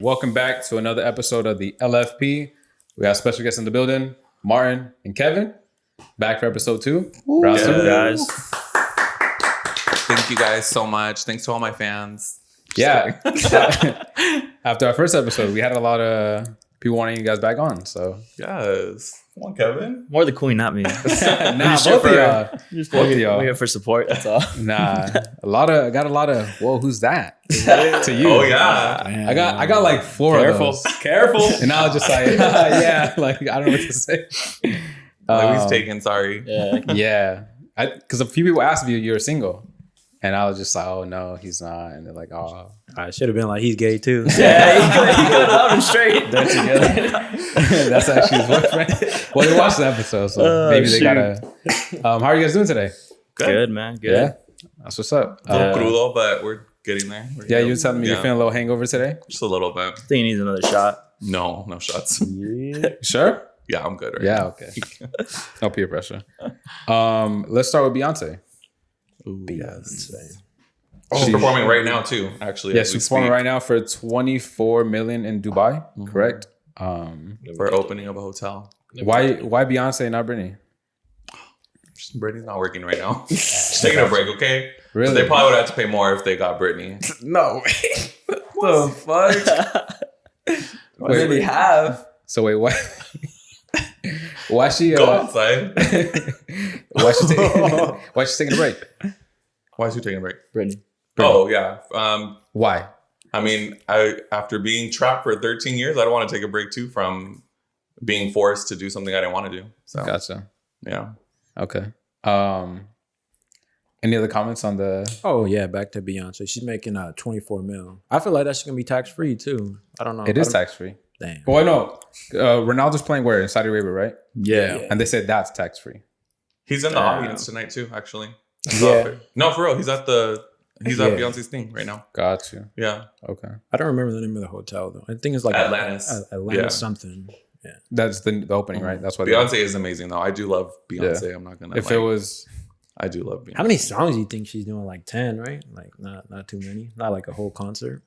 Welcome back to another episode of the LFP. We got special guests in the building, Martin and Kevin, back for episode 2. Round two, guys. Thank you guys so much. Thanks to all my fans. Yeah. After our first episode, we had a lot of people wanting you guys back on. So Yes. Come on, Kevin. More the queen, not me. nah, both of y'all. Just Both of y'all. we're here for support. That's all. Nah, I got a lot of. Whoa, who's that? To you. Oh yeah. I got like 4 of those. Careful. And I was just like, yeah, like I don't know what to say. He's taken. Sorry. Yeah. Yeah, because a few people asked if you were single, and I was just like, oh no, he's not. And they're like, oh, I should have been like, he's gay too. Yeah, he could have him straight. They're together. that's actually his boyfriend. Well, they watched the episode, so maybe they gotta. How are you guys doing today? Good, man. Good. Yeah, that's what's up. Crudo, but we're getting there. Yeah, you were telling me you're feeling a little hangover today. Just a little bit. I think he needs another shot. No shots. You sure? Yeah, I'm good. Right Yeah, now. okay. No peer pressure. Let's start with Beyonce. Ooh, yes. She's performing right now too. Actually, Yeah, she's performing right now for $24 million in Dubai. Correct. for opening of a hotel. Why Beyonce, not Britney? Brittany's not working right now. She's taking a break. Okay. Really? So they probably would have to pay more if they got Brittany. No. The fuck? What did he have? So wait, what? Why she? Go outside. Why she taking a break? Why is she taking a break? Brittany. Oh yeah. Why? I mean, after being trapped for 13 years, I don't want to take a break too from being forced to do something I didn't want to do. So Gotcha. yeah. Okay. Any other comments on the? Oh yeah, back to Beyonce. She's making 24 mil. I feel like that's gonna be tax free too. I don't know. It is tax free. Damn. Well, no. Ronaldo's playing where in Saudi Arabia, right? Yeah. And they said that's tax free. He's in the audience tonight too, actually. Yeah. No, for real. He's at Beyonce's thing right now. Got you. Yeah. Okay. I don't remember the name of the hotel though. I think it's like Atlantis. Atlantis Yeah. something. Yeah. That's the opening, right? That's why Beyonce is amazing though. I do love Beyonce. Yeah. I'm not gonna. If it was, I do love Beyonce. How many songs do you think she's doing? Like 10, right? Like not too many. Not like a whole concert.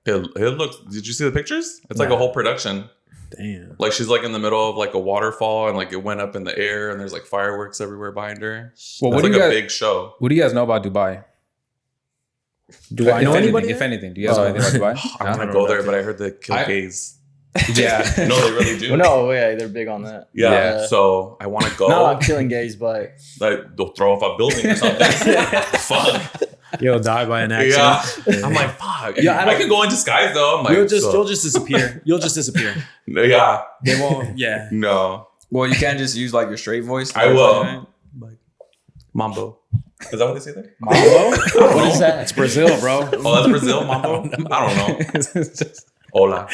It looks. Did you see the pictures? It's like a Nah. whole production. Damn. Like she's like in the middle of like a waterfall and like it went up in the air and there's like fireworks everywhere behind her. well, It's what like do you a guys? big show. What do you guys know about Dubai? Do I know anybody? If anything, do you guys know anything about Dubai? I No? want to go there, but I heard they kill I- gays. Yeah. No, they really do. Well, no, yeah, they're big on that. Yeah. Yeah. So I want to go. Not on killing gays, but Like they'll throw off a building or something. Fuck. You'll die by an accident. Yeah. I'm like, fuck. Yeah, I can go in disguise though. I'm like, You'll so- just disappear. You'll just disappear. yeah. They won't. Yeah. No. Well, you can't just use like your straight voice. I will. Like, Mambo. Is that what they say there? Mambo? What is that? It's Brazil, bro. Oh, that's Brazil, Mambo? I don't know. It's just- Hola.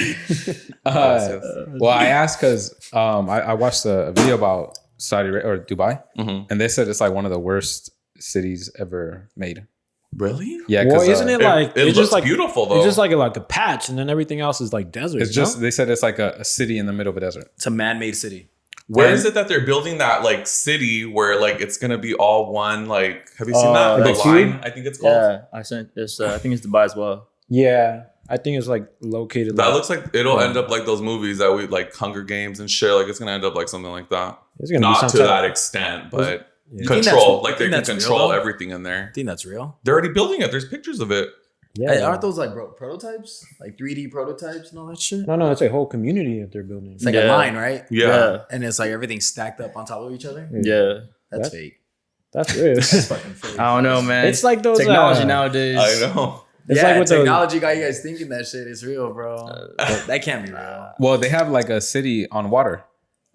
well, I asked because I watched a video about Saudi Arabia or Dubai, Mhm. and they said it's like one of the worst cities ever made. Really? Yeah, Well, because isn't it like It it's looks just like beautiful though. it's just like a patch, and then everything else is like desert. it's just they said it's like a city in the middle of a desert. It's a man-made city. Where and- is it that they're building that like city where like it's gonna be all one? Like, have you seen that? the The cube? line, I think it's called. Yeah, I sent this. I think it's Dubai as well. Yeah, I think it's like located. That like, looks like it'll end up like those movies that we like Hunger Games and shit. Like it's gonna end up like something like that. it's gonna be Not some to type that of- extent, but Yeah. control. that's- Like you they think can that's real, control though? everything in there. I think that's real. They're already building it. There's pictures of it. Yeah, Aren't those like prototypes? Like 3D prototypes and all that shit? no, it's a whole community that they're building. It's like Yeah. a line, right? Yeah. And it's like everything stacked up on top of each other. Yeah. That's That- fake. That's real. That's fucking fake. I don't know, man. It's like those technology nowadays. I know. It's yeah, like with technology got you guys thinking that shit is real, bro. But that can't be real. Well, they have like a city on water,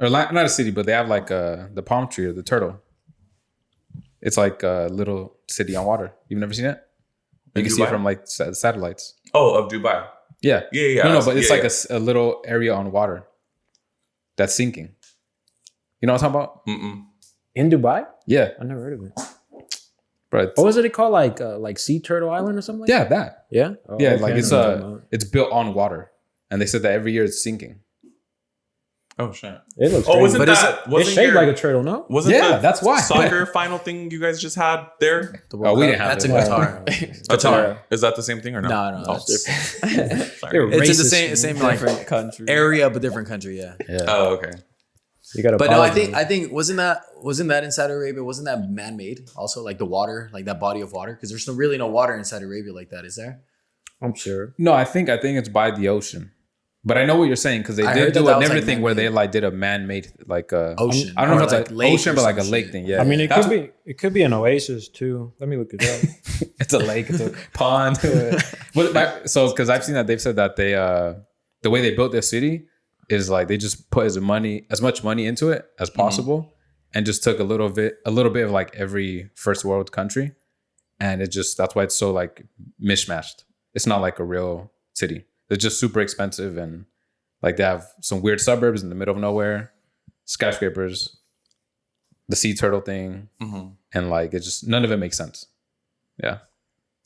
or not a city, but they have like the palm tree or the turtle. It's like a little city on water. You've never seen it? You In can see it Dubai? from like satellites. Oh, of Dubai. Yeah. Yeah. No, but it's Yeah, like yeah. a little area on water that's sinking. You know what I'm talking about? Mm-mm. in Dubai. Yeah, I never heard of it. but What was it called? Like Sea Turtle Island or something? Like yeah, that? that. Yeah. Oh, Yeah, okay, like I it's know what you're talking about. it's built on water, and they said that every year it's sinking. Oh shit! It looks. Oh, crazy. wasn't But that? it's Wasn't shaped your, like a turtle? No. Wasn't Yeah, the that's why. soccer final thing you guys just had there? The World we Cup. didn't have That's it. in Qatar. That's Qatar. Is that the same thing or no? No, Oh, that's sorry. It's in the Racist. same like Different country. area, but different country. Yeah. Yeah. Oh, okay. You got to. But no, I think wasn't that in Saudi Arabia? Wasn't that man made? Also, like the water, like that body of water, because there's really no water in Saudi Arabia like that, is there? I'm sure. No, I think it's by the ocean. But I know what you're saying because they I did heard that do that was, another like, thing where they man-made. like did a man-made like Ocean. I don't know Or if it's like lake ocean, or but like a some lake shit. thing. Yeah, I mean, it That's could be an oasis too. Let me look it up. it's a lake, it's a pond. So because I've seen that they've said that they the way they built their city is like they just put as much money into it as possible and just took a little bit of like every first world country, and that's why it's so like mishmashed. It's not like a real city. It's just super expensive, and like they have some weird suburbs in the middle of nowhere, skyscrapers, the sea turtle thing, and like it just none of it makes sense. Yeah.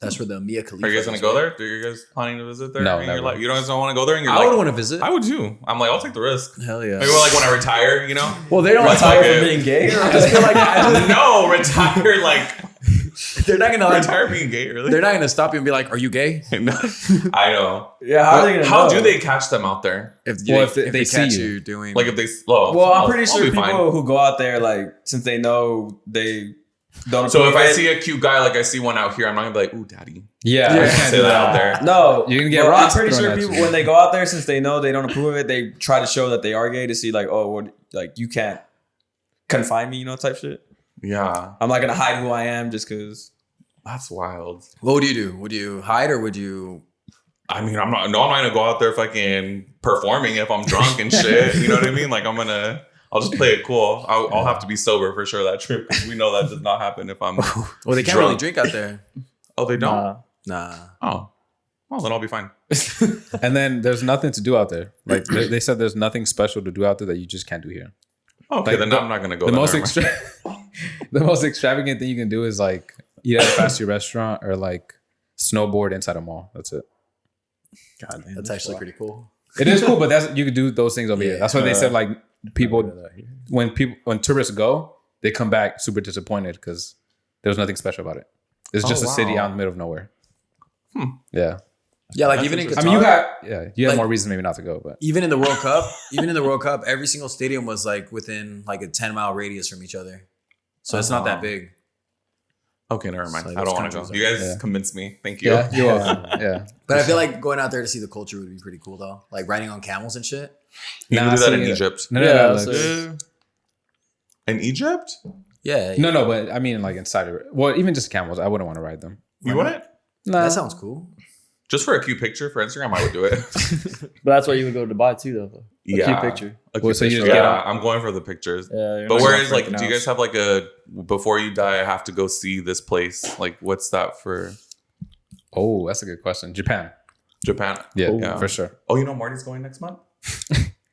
That's where the Mia Khalifa. Are you guys gonna go there? Are you guys planning to visit there? No, in your never. life? You guys don't want to go there in your I life? would want to visit. I would too. I'm like, I'll take the risk. Hell yeah. Maybe like when I retire, you know? Well, they don't Like, retire okay. from being gay. Or I just feel like No, retire like they're not gonna retire being gay. Really? they're not gonna stop you and be like, "Are you gay?" No. I know. yeah, how are they gonna How know? do they catch them out there? If they see catch you. doing Like if they Well, I'm I'll- pretty I'll sure be people fine. who go out there, like, since they know they don't. So if approve I it- see a cute guy, like I see one out here, I'm not gonna be like, "Ooh, daddy." Yeah, I can't say that out there. no, You're gonna get but rocks I'm pretty thrown sure at people you. when they go out there, since they know they don't approve of it, they try to show that they are gay to see, like, oh, what, like you can't confine me, type shit. Yeah, I'm not gonna hide who I am just because. that's wild. What would you do? Would you hide or would you? I mean, I'm not gonna go out there fucking performing if I'm drunk and shit. You know what I mean? Like I'll just play it cool. I'll have to be sober for sure that trip because we know that does not happen if I'm. Well, they can't Drunk. really drink out there. Oh, they don't. Nah. Oh, well then I'll be fine. And then there's nothing to do out there. Like they said, there's nothing special to do out there that you just can't do here. Okay, Like, then I'm not gonna go. The there, most never mind. the most extravagant thing you can do is like eat at a fast food restaurant or like snowboard inside a mall. That's it. God damn, That's actually pretty cool. It is cool, but you can do those things over here. That's why they said like when tourists go, they come back super disappointed because there was nothing special about it. It's just a city wow. out in the middle of nowhere. Yeah. Yeah, like That's even in Qatar. I mean, you had Like- more reason maybe not to go, but even in the World Cup, every single stadium was like within like a 10-mile radius from each other. So it's not that big. Okay, never mind. So I those don't want to go. countries You are- guys Yeah. convinced me. Thank you. yeah, you're welcome. Yeah. But I feel like going out there to see the culture would be pretty cool though. Like riding on camels and shit. You can Nah, do that in see, Egypt. No, Yeah, no, so- In Egypt? Yeah. no, but I mean like inside of it. Well, even just camels, I wouldn't want to ride them. You wouldn't? No. That sounds cool. Just for a cute picture for Instagram, I would do it. But that's why you would go to Dubai too, though. Yeah. Cute picture. A Well, cute so you picture. just get Yeah, out- I'm going for the pictures. Yeah, you're But not where going is for like, anything do you else. guys have like a before you die, I have to go see this place? Like, what's that for Oh, that's a good question. Japan. Japan? Yeah, Yeah. for sure. Oh, you know Marty's going next month?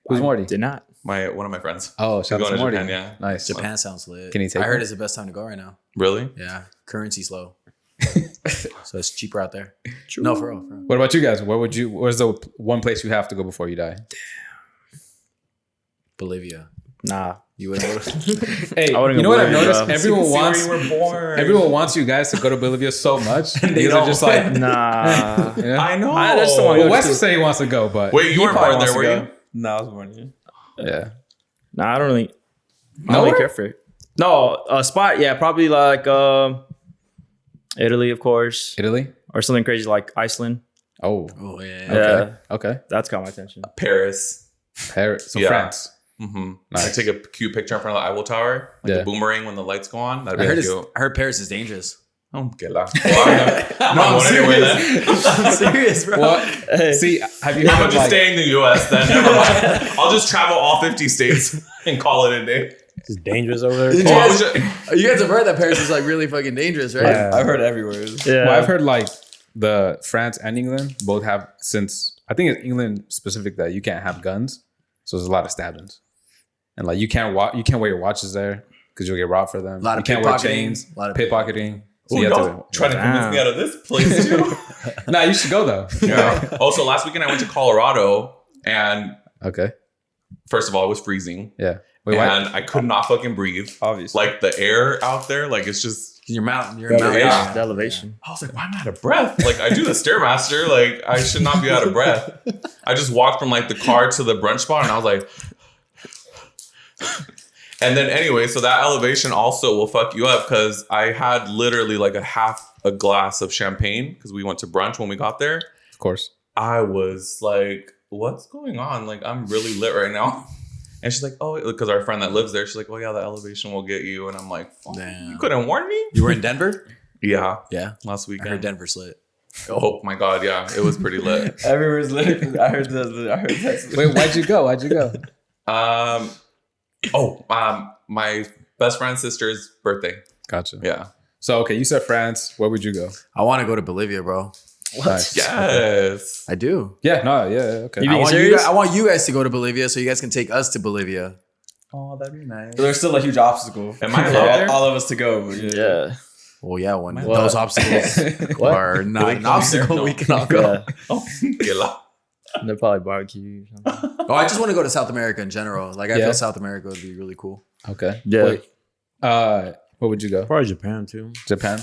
Who's Morty? Did not. One of my friends. Oh, shout out going to to Morty. Japan, yeah. Nice. Japan sounds lit. Can he take I heard me? it's the best time to go right now. Really? Yeah. Currency's low. So it's cheaper out there. No, for real. What about you guys? Where's the one place you have to go before you die? Bolivia. Nah. You wouldn't go to Hey, I wouldn't you know go what I've Bolivia, noticed? bro. Everyone wants you guys to go to Bolivia so much. These are just like, Nah. you know? I know. I just don't wanna Well, go Wesley said he wants to go, but Wait, you weren't probably born there, wants were to you? No, I was born here. yeah. Nah, I don't really Nowhere? care for it. No, a spot, yeah, probably like Italy, of course. Italy? Or something crazy like Iceland. Oh, Oh yeah. Yeah. okay. Okay. That's got my attention. Paris. Paris. So Yeah. France. Mm-hmm. Nice. I take a cute picture in front of the Eiffel Tower, like Yeah. the boomerang when the lights go on. That'd I be heard, cute. I heard Paris is dangerous. Oh, get la. Well, I'm not going anywhere then. I'm serious, bro. Well, Hey. see, have you I'm heard of just like, staying in the U.S. then. Never mind. I'll just travel all 50 states and call it a day. It's dangerous over there. Did Oh, I was you, just- you guys have heard that Paris is like really fucking dangerous, right? Yeah. I've heard everywhere. Yeah. well, I've heard like the France and England both have, since I think it's England specific, that you can't have guns. So there's a lot of stabbings. And like you can't wear your watches there because you'll get robbed for them. A lot of you can't wear pickpocketing. chains. A lot of Pickpocketing. So Ooh, you have y'all trying to convince Damn. me out of this place too. Nah, you should go though. Yeah. Also, last weekend I went to Colorado and Okay. first of all, it was freezing. Yeah. Wait, why? And I could not fucking breathe. Obviously. Like the air out there, like it's just. Your mountain. Your Yeah. mountain. Yeah. The elevation. I was like, why am I out of breath? Like I do the Stairmaster, like I should not be out of breath. I just walked from like the car to the brunch spot, and I was like. And then anyway, so that elevation also will fuck you up because I had literally like half a glass of champagne because we went to brunch when we got there. Of course. I was like, what's going on? Like, I'm really lit right now. And she's like, oh, because our friend that lives there, she's like, oh yeah, the elevation will get you. And I'm like, fuck, Damn. you couldn't warn me? You were in Denver? Yeah, Yeah. last I weekend. heard Denver's lit. Oh my God, yeah, it was pretty lit. Everywhere's lit. I heard that. Wait, why'd you go? Why'd you go? My best friend's sister's birthday. Gotcha. Yeah. So, okay, you said France. Where would you go? I want to go to Bolivia, bro. Nice. Yes. I do. Yeah, no, yeah, okay. You I being want, you serious? guys, I want you guys to go to Bolivia so you guys can take us to Bolivia. Oh, that'd be nice. There's still a huge obstacle. Am I for allowed there? all of us to go? But Yeah. Well, yeah, when What? those obstacles What? are not They an come obstacle, there? we No. can all go. Yeah. Oh, yeah. They're probably barbecue or something. Oh, I just want to go to South America in general. Like, I Yeah. feel South America would be really cool. Okay. Yeah. Wait, where would you go? Probably Japan too. Japan?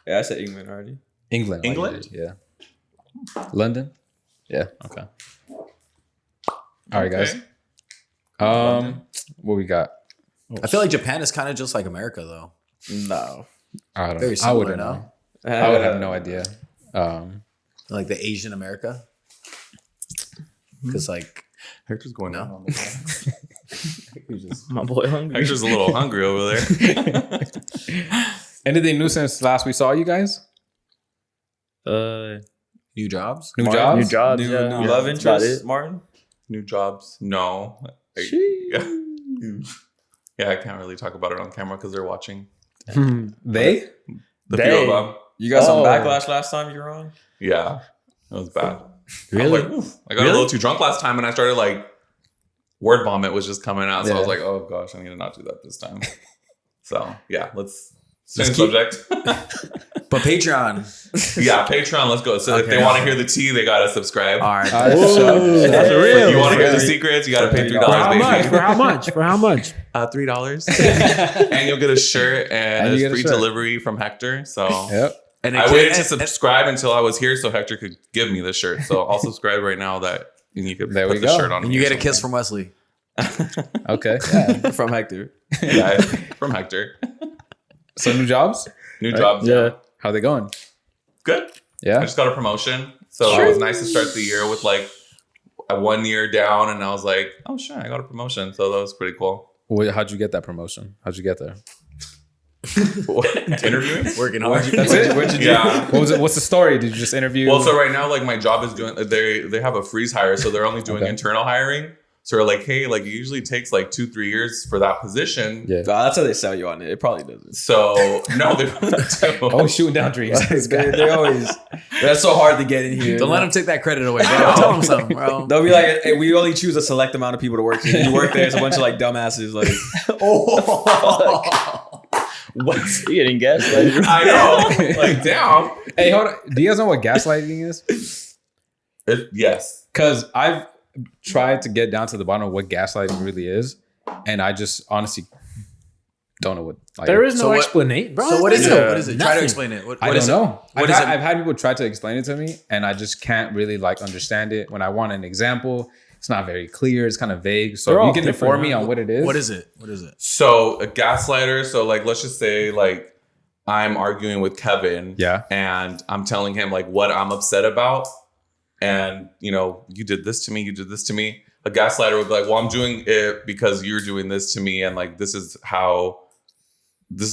yeah, I said England already. England. oh, you England? did, Yeah. London? Yeah. Okay. All right, guys. Okay. What we got? I feel like Japan is kind of just like America, though. No. I don't Very know. I similar, wouldn't no? know. I would have no idea. Like the Asian America. Because, like, Hector's going No. down on the My boy hungry. Hector's a little hungry over there. Anything new since last we saw you guys? new jobs. New Martin, jobs? New jobs. New, yeah. new love That's about interest, it. Martin? New jobs? No. Yeah. Yeah, I can't really talk about it on camera because they're watching. They? The They- few of them. You got some Oh. backlash last time you were on? Yeah, it was bad. Really? I was like, oof. I got a little too drunk last time, and I started like word vomit was just coming out. So I was Yeah. like, oh gosh, I need to not do that this time. So yeah, let's change Just subject. But Patreon. Yeah, Patreon. Let's go. So if Okay. they want to hear the tea, they gotta subscribe. All right. That's Whoa, that's If real. you want to hear the Yeah. secrets, you gotta pay For For how $3, much? baby. For how much? For how much? $3, and you'll get a shirt and, And you it's get a free shirt. delivery from Hector. So Yep. And I waited to subscribe until I was here so Hector could give me the shirt. So I'll subscribe right now that and you could There put we the go. shirt on. and me you or get a kiss something. from Wesley. Okay. From Hector. Yeah, from Hector. So new jobs? New jobs. Yeah. How they going? Good. I Yeah. just got a promotion. So it was nice to start the year with like a 1 year down. And I was like, oh, shit, I got a promotion. So that was pretty cool. How'd you get that promotion? How'd you get there? Interviewing? Working hard. That's it? Where'd you do? Yeah. What was it? What's the story? Did you just interview? Well, so right now, like my job is doing, they have a freeze hire. So they're only doing Okay. internal hiring. So they're like, hey, like it usually takes like 2-3 years for that position. Yeah. That's how they sell you on it. It probably doesn't. So no, they don't. Oh, shooting down dreams. they always. That's so hard to get in here. Don't let him take that credit away, bro. Tell him something, bro. They'll be like, hey, we only choose a select amount of people to work here. You work there, it's a bunch of like dumbasses. Like, What? You getting gaslighted? I know. Like, damn. Hey, hold on. Do you guys know what gaslighting is? Yes. Because I've tried to get down to the bottom of what gaslighting really is, and I just honestly don't know what. Like, There is no So what- explanation, bro. So what is it? Yeah. What is it? Try to explain it. What I is don't it? know. What I've, is had, it? I've had people try to explain it to me, and I just can't really like understand it. When I want an example, it's not very clear. It's kind of vague. So They're if you all can different, inform me huh? on what it is. What is it? What is it? So a gaslighter. So like, let's just say like I'm arguing with Kevin. Yeah. And I'm telling him like what I'm upset about. And you know, you did this to me. You did this to me. A gaslighter would be like, well, I'm doing it because you're doing this to me. And like, this is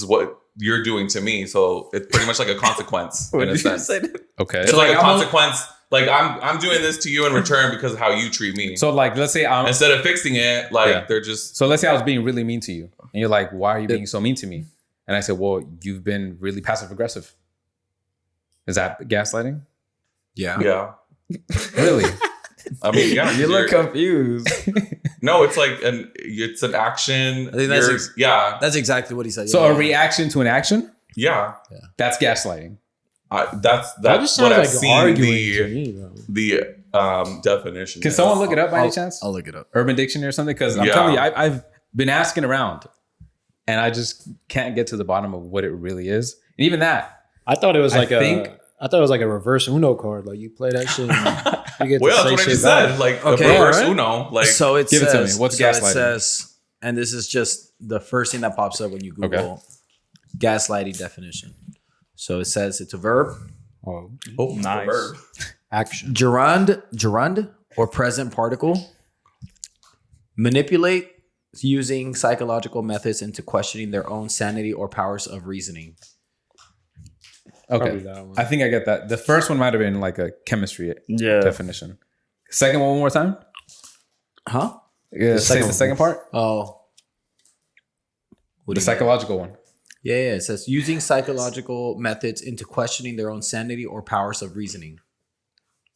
what you're doing to me. So it's pretty much like a consequence in a sense. Okay. It's So, like a I'm consequence. Like I'm doing this to you in return because of how you treat me. like, let's say I'm. Instead of fixing it, like Yeah. they're just So let's say I was being really mean to you, and you're like, "Why are you being so mean to me?" And I said, "Well, you've been really passive aggressive." Is that gaslighting? Yeah. yeah. Really? I mean, yeah. you look confused. No, it's like it's an action. I think that's You're- yeah, That's exactly what he said. So Yeah. a reaction to an action? yeah. That's gaslighting. That's That just what sounds I've like seen arguing to me, bro. the definition. Can is. someone look it up by any chance? I'll look it up. Urban Dictionary or something? Because I'm telling you, I've been asking around, and I just can't get to the bottom of what it really is. And even that, I thought it was like I a reverse Uno card. Like you play that shit. And you get Well, to that's say what I just shit back. said. Like Okay, a reverse alright. Uno. Like So it give it says, to me. What's so it gaslighting? says, and this is just the first thing that pops up when you Google gaslighting definition. So it says it's a verb, Oh, Nice. verb. action. gerund or present particle. Manipulate using psychological methods into questioning their own sanity or powers of reasoning. Probably okay, that one. I think I get that. The first one might have been like a chemistry Yeah. definition. Second one more time. Huh? Yeah, say second the second part. Oh. What The do you mean? psychological one. Yeah, it says using psychological methods into questioning their own sanity or powers of reasoning.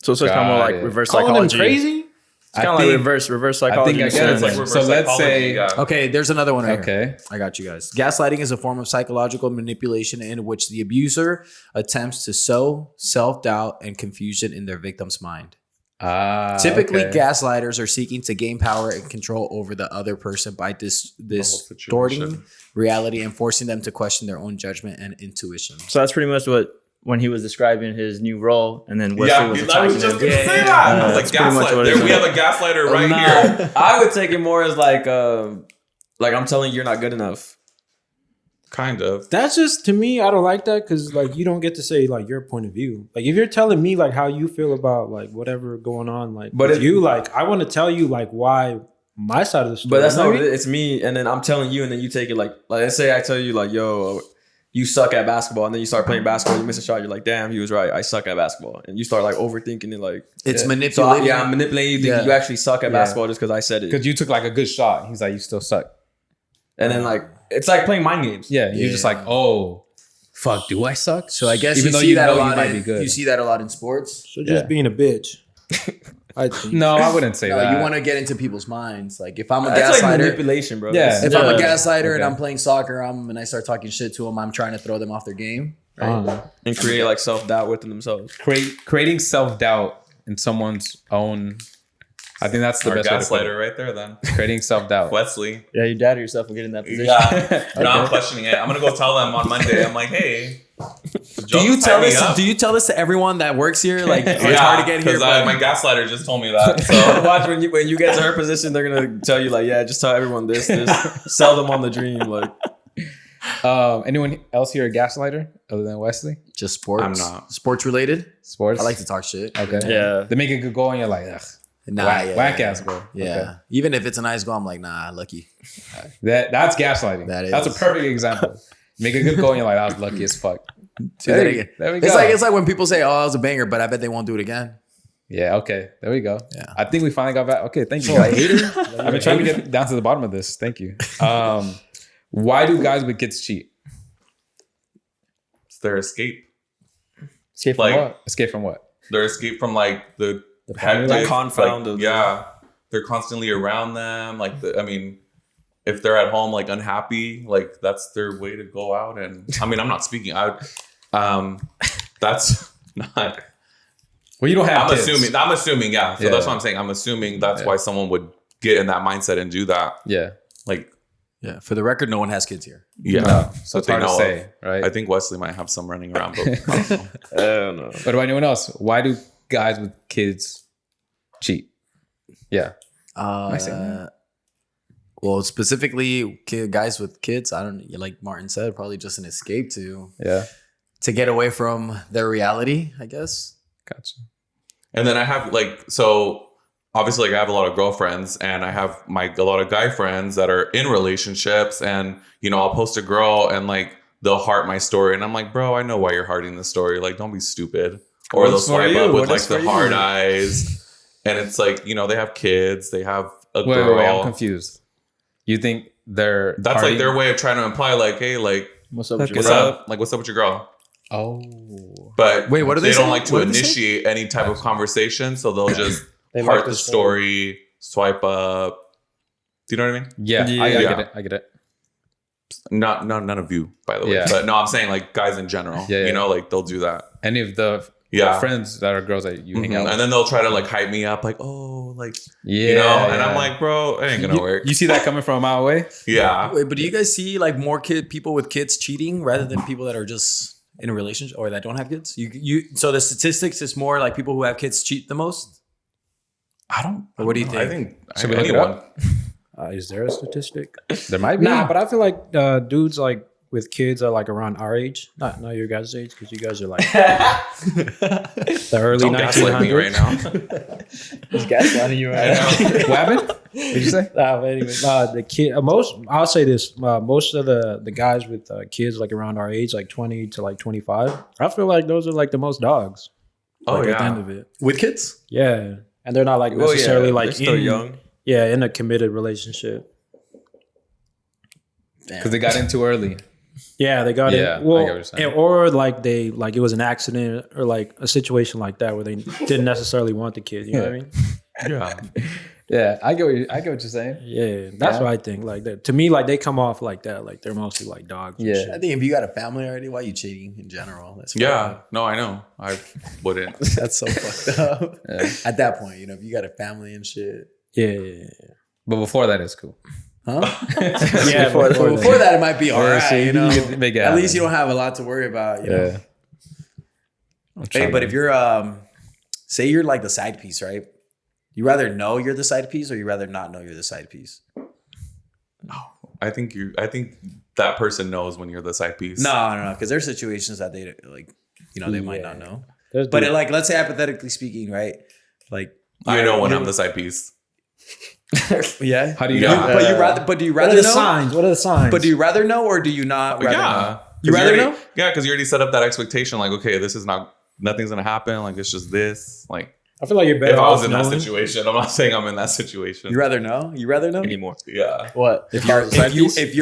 So it's kind of more Got like it. reverse Calling them psychology. crazy? It's kind of like reverse I psychology. think I in a get it. sense. Like So reverse let's psychology, say- yeah. Okay, there's another one right here. Okay. I got you guys. Gaslighting is a form of psychological manipulation in which the abuser attempts to sow self-doubt and confusion in their victim's mind. Typically, okay. gaslighters are seeking to gain power and control over the other person by distorting situation. reality and forcing them to question their own judgment and intuition. So that's pretty much what when he was describing his new role, and then Wesley was I attacking was just him. gonna say that. Yeah, I was like, that's pretty much gaslight. what it There, we is. have a gaslighter right Nah, here. I would take it more as like I'm telling you, you're not good enough. Kind of. That's just to me. I don't like that because like you don't get to say like your point of view. Like if you're telling me like how you feel about like whatever going on, like But with it- you, like I want to tell you like why my side of the story. But that's You know not what what I it mean? is. It's me, and then I'm telling you, and then you take it like let's say I tell you like, yo, you suck at basketball, and then you start playing basketball, you miss a shot, you're like, damn, he was right, I suck at basketball, and you start like overthinking it, like It's So manipulating. I'm manipulating you, thinking you actually suck at basketball just because I said it, Because you took like a good shot. He's like, you still suck. and then like it's like playing mind games. Yeah. You're just like, oh, fuck, do I suck? So I guess even you though see you that know a you lot. might be good. You see that a lot in sports. So just Yeah. being a bitch. I think. No, I wouldn't say that. You want to get into people's minds. Like if I'm a That's like gaslighter, manipulation, bro. Yeah. if I'm a Yeah. gaslighter and Okay. I'm playing soccer, and I start talking shit to them, I'm trying to throw them off their game. And create like self doubt within themselves. creating self-doubt in someone's own. I think that's the Our best way to put it. gaslighter right there then. Creating self-doubt. Wesley. Yeah, you doubted yourself and get in that position. Yeah. No, I'm questioning it. I'm gonna go tell them on Monday. I'm like, hey. Do you tell this? Do you tell this to everyone that works here? Like it's hard to get here. Because my gaslighter just told me that. So Watch when you get to her position, they're gonna tell you like, yeah, just tell everyone this, sell them on the dream. Like, Anyone else here a gaslighter other than Wesley? Just sports. I'm not. Sports related. Sports. I like to talk shit. Okay. yeah, They make a good goal and you're like, ugh. Nah, Whack ass goal. Yeah. Okay. Even if it's a nice goal, I'm like, nah, lucky. That's gaslighting. That That's a is. perfect example. Make a good goal and you're like, that was lucky as fuck. Do that again. There we go. It's like when people say, "Oh, that was a banger," but I bet they won't do it again. Yeah, okay. There we go. Yeah. I think we finally got back. Okay, thank you. guys. I've been trying to get down to the bottom of this. Thank you. Why do guys with kids cheat? it's their escape. escape from Like- what? Escape from what? Their escape from like the The confound like, of yeah. They're constantly around them. Like I mean, if they're at home like unhappy, like that's their way to go out. And I mean, I'm not speaking out. That's not. Well, you don't have I'm kids. assuming, yeah. So Yeah. that's what I'm saying. I'm assuming that's why someone would get in that mindset and do that. Yeah. Like, Yeah. For the record, no one has kids here. yeah. No. So it's That hard they to know say, of. right? I think Wesley might have some running around, but I don't know. I don't know. What about anyone else? Why do guys with kids cheat? Yeah. I saying that? Well, specifically, guys with kids, I don't like Martin said, probably just an escape to Yeah. get away from their reality, I guess. Gotcha. And then I have like, so obviously like I have a lot of girlfriends and I have a lot of guy friends that are in relationships, and you know, I'll post a girl and like they'll heart my story and I'm like, bro, I know why you're hearting this story. Like, don't be stupid. Or they'll What's for swipe you? up with What like is the for you? hard eyes. And it's like, you know, they have kids, they have a Wait, girl. I'm confused. You think they're That's like their way of trying to imply like, hey, like, What's up with your what's brother? up? Like, what's up with your girl? Oh. But Wait, what do they they don't say? like to What do they say? initiate any type of conversation, so they'll just They heart like the the story, swipe up. Do you know what I mean? Yeah. I Yeah. get it. I get it. None of you, by the way. Yeah. But no, I'm saying like guys in general. Yeah, yeah. You know, like they'll do that. Any of the friends that are girls that you hang out with. And then they'll try to like hype me up, like, oh, like, Yeah, you know, and yeah. I'm like, bro, it ain't gonna work. You see that coming from a mile away? Yeah. Wait, but do you guys see like more people with kids cheating rather than people that are just in a relationship or that don't have kids? So the statistics is more like people who have kids cheat the most. I don't. Or what do you know. think? Should we look it up? Is there a statistic? There might be. Nah, but I feel like dudes like with kids are like around our age, not your guys' age, because you guys are like the early Don't gaslight me 1900s. right now. He's gaslighting you right now. What happened? What did you say? But anyway, the kid. I'll say this. Most of the guys with kids like around our age, like 20 to like 25, I feel like those are like the most dogs. Oh, Like, yeah. at the end of it, With kids? yeah, and they're not like necessarily like they're still young. Yeah, in a committed relationship. Because they got in too early. Yeah, they got Yeah, it. I Well, get what you're saying. or like it was an accident or like a situation like that where they didn't necessarily want the kid. You know what I mean? Yeah. Yeah, I get what you're saying. Yeah, that's what I think. Like that, to me, like they come off like that. Like they're mostly like dogs. and Yeah. shit. I think if you got a family already, why are you cheating in general? That's Yeah. No, I know. I wouldn't. That's so fucked up. Yeah. At that point, if you got a family and shit. Yeah. But before that, it's cool. Huh? Yeah, before Before that, it might be all Yeah, right. so you can make it At happen. least you don't have a lot to worry about. You know? Yeah. Hey, but if you're say you're like the side piece, right? You rather know you're the side piece, or you rather not know you're the side piece? I think that person knows when you're the side piece. No, because there's situations that they like, they might not know. There's But the- like, let's say hypothetically speaking, right? Like, I know when I'm the side piece. yeah. How do you Yeah. know? But do you what rather are the know? signs? What are the signs? But do you rather know, or do you not? Rather Yeah. know? You rather know? Yeah, because you already set up that expectation. Like, okay, this is nothing's gonna happen. Like, it's just this. Like, I feel like you're better if I off was in that knowing. situation, I'm not saying I'm in that situation. You rather know? You rather know? Anymore. Yeah. What? If you're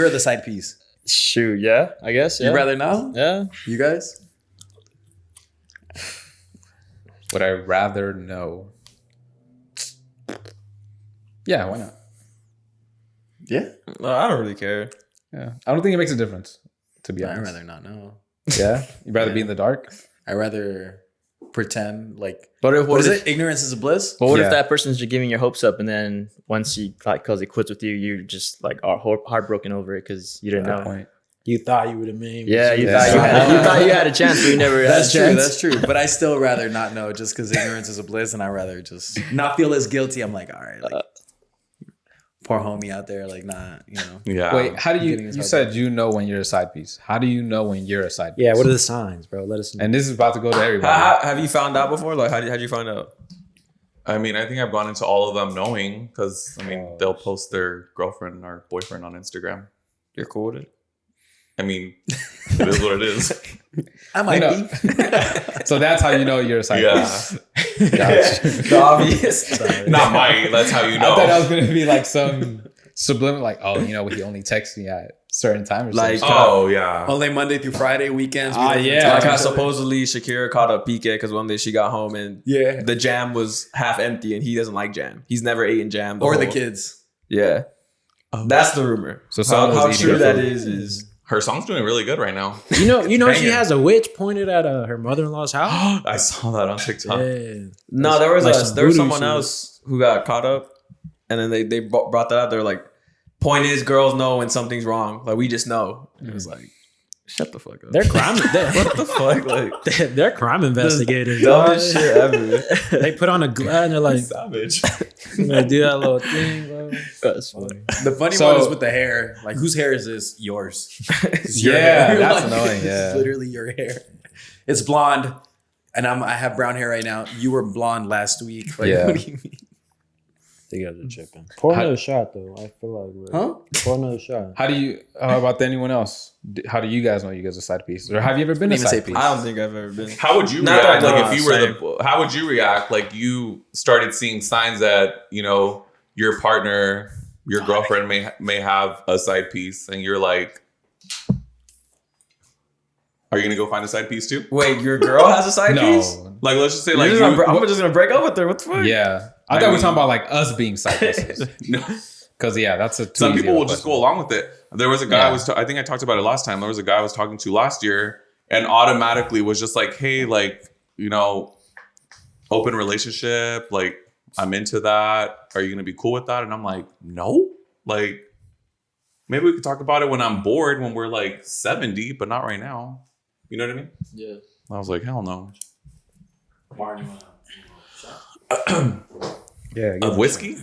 the side piece, Shoot, yeah, I guess. Yeah. you rather know? Yeah. You guys? Would I rather know? Yeah, why not? Yeah. No, I don't really care. Yeah, I don't think it makes a difference. To be I'd honest, rather not know. yeah, you'd rather be in the dark. I'd rather pretend like. But if What is it? Ignorance is a bliss. But what Yeah. if that person's just giving your hopes up, and then once he calls it quits with you, you just like are heartbroken over it because you didn't At that know. point. You thought you would have made. Yeah, you Yeah. thought you had a chance, but you never had a That's true. chance. That's true. But I still rather not know just because ignorance is a bliss, and I rather just not feel as guilty. I'm like, all right, like poor homie out there, like Yeah. Wait, how do you? getting his You heart said you know when you're a side piece. How do you know when you're a side piece? Yeah. What are the signs, bro? Let us know. And this is about to go to everybody. Have you found out before? Like, how'd you find out? I mean, I think I've gone into all of them knowing because they'll post their girlfriend or boyfriend on Instagram. You're cool with it. I mean, it is what it is. I might No. be. So that's how you know you're a side Yeah. piece. The obvious. Not mine. That's how you I thought that know. was gonna be like some subliminal, like, oh, he only texts me at certain time or Like, something. Oh yeah. Only Monday through Friday, weekends. we Ah, don't even yeah. talk Like to how each other. supposedly Shakira caught a PK because one day she got home and Yeah. the jam was half empty and he doesn't like jam. He's never eaten jam. Or the whole- kids. Yeah. That's the rumor. So how, someone was how eating true her that food. is Her song's doing really good right now. You know, she Banging. has a witch pointed at her mother-in-law's house. I saw that on TikTok. Yeah. no. There was Like some there was voodoo someone shit. else who got caught up, and then they brought that out. They're like, point is, girls know when something's wrong. Like we just know. And it was like, shut the fuck up. They're crime. what the fuck? Like They're crime investigators. dumbest dog. shit ever. They put on a glove and they're like, Savage. they do that little thing, bro. That's funny. The funny So- one is with the hair. Like, whose hair is this? Yours. It's your Yeah, hair. that's Like, annoying, it's yeah. literally your hair. It's blonde, and I have brown hair right now. You were blonde last week. Like, Yeah. what do you mean? You guys are tripping. Pour another shot, though. I feel like we're... Huh? Pour another shot. How about anyone else? How do you guys know you guys are side pieces? Or have you ever been a Didn't even say side piece? I don't think I've ever been. How would you Not react? that Like if you were same. how would you react? Like you started seeing signs that your partner, your girlfriend may have a side piece, and you're like, are you gonna go find a side piece too? Wait, your girl has a side piece? No. Like let's just say Like, I'm just gonna break up with her. What the fuck? Yeah. I thought we were talking about like us being side pieces. No. Because that's a too Some easy people of a will just go question. along with it. There was a guy Yeah. I think I talked about it last time. There was a guy I was talking to last year, and automatically was just like, hey, like you know, open relationship, like I'm into that. Are you gonna be cool with that? And I'm like, no. Like, maybe we could talk about it when I'm bored, when we're like 70, but not right now. You know what I mean? Yeah. I was like, hell no. Yeah. Of whiskey?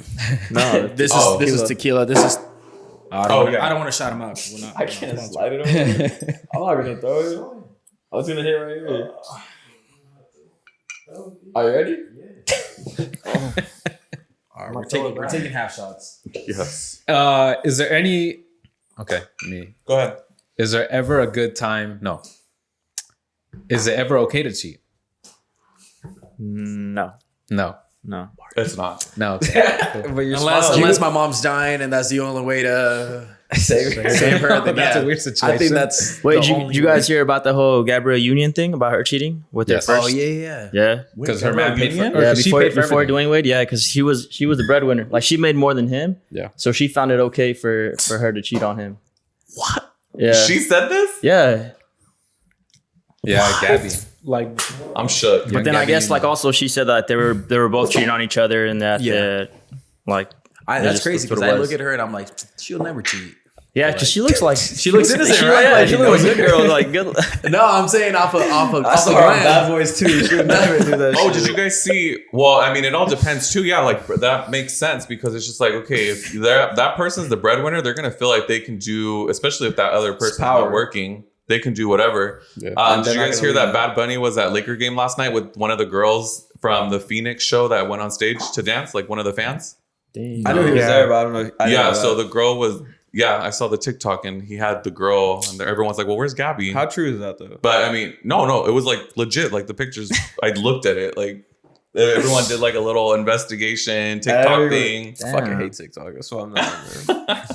No, This is tequila. This is. I Oh, don't yeah. want to shout him out. We're not, I can't slide it over. I'm not gonna throw it. I was gonna hit right here. Are you ready? All right, we're taking half shots. Yes. Is there any? Okay, me. Go ahead. Is there ever a good time? No. Is it ever okay to cheat? No. No. It's not. No. But you're Unless my mom's dying and that's the only way to save her. Then That's yeah. a weird situation. I think that's. Wait, the did you, only you guys way. hear about the whole Gabrielle Union thing about her cheating with Yes. their first? Oh yeah. Yeah. because her man paid for it. Yeah, She before paid for everything? Dwayne Wade, yeah, because she was the breadwinner. Like she made more than him. Yeah. So she found it okay for her to cheat on him. What? Yeah. She said this? Yeah. Yeah, Gabby. Like, I'm shook. But then I guess like also she said that they were both cheating on each other and that like That's just- crazy that's because what it I was. look at her and I'm like, she'll never cheat. yeah, because she looks like She looks innocent, she, right? yeah, Like, she you looks know, like a good girl, like good. No, I'm saying off of I saw her on Bad Boys too. She would never do that. Oh, shit. did you guys see? Well, I mean, it all depends too. Yeah, like that makes sense because it's just like, okay, if that person's the breadwinner, they're gonna feel like they can do, especially if that other person's power. not working, they can do whatever. Yeah. Did you guys hear that Bad Bunny was at Laker game last night with one of the girls from the Phoenix show that went on stage to dance, like one of the fans? I knew he was there, but I don't know. I didn't Yeah, know so that. the girl was. Yeah, I saw the TikTok and he had the girl and everyone's like, well, where's Gabby? How true is that though? But I mean, no, it was like legit. Like the pictures, I looked at it. Like everyone did like a little investigation TikTok thing. I fucking hate TikTok. That's why I'm not.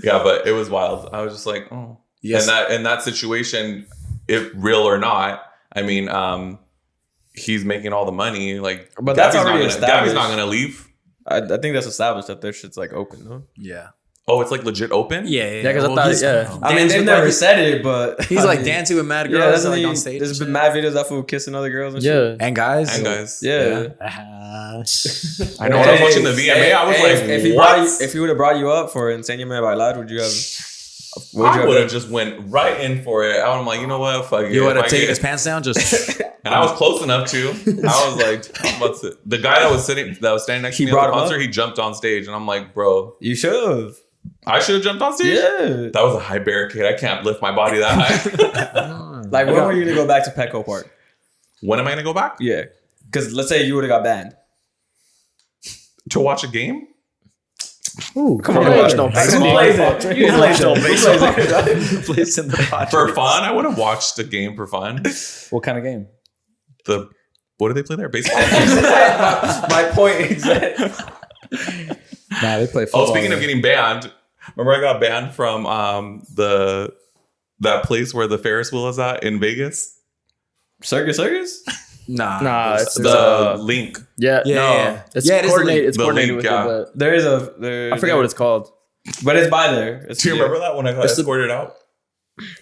Yeah, but it was wild. I was just like, oh. Yes. And in that situation, if real or not, I mean, he's making all the money. Like, But that's already Gabby's established. not gonna leave. I think that's established that their shit's like open, no? Yeah. Oh, it's like legit open. Yeah. Yeah, 'cause I thought- he's- yeah. I mean, they've never said it, but He's like dancing with mad girls doesn't like he- on stage. There's and been mad videos of that fool kissing other girls and shit. Yeah. and guys. And guys, Yeah. I know when I was watching the VMA, I was like, if he what? if he would have brought you up for Enseñame a Bailar, would you have? I would have just went right in for it. I'm like, you know what? Fuck it. You would If have I taken get- his pants down, just And I was close enough to. I was like, I'm about to. The guy that was standing next to He me at brought the him up? concert, he jumped on stage, and I'm like, bro, You should have. I should have jumped on stage. Yeah. That was a high barricade. I can't lift my body that high. Like, when were you gonna go back to Petco Park? When am I gonna go back Yeah. Because let's say you would have got banned. to watch a game? Come on, watch no baseball. Who plays it? You play no baseball. place in the podcast. For fun, I would have watched a game for fun. What kind of game? What do they play there? Baseball. My point exactly. Nah, they play football. Oh, speaking of getting banned, remember I got banned from that place where the Ferris wheel is at in Vegas? Circus? Nah, it's The link. yeah, Yeah, no, yeah. it's Yeah, it is the coordinated. link. It's The coordinated link, with yeah. it, There is but I forgot what it's called. But it's by there. Do you remember that when I got escorted out?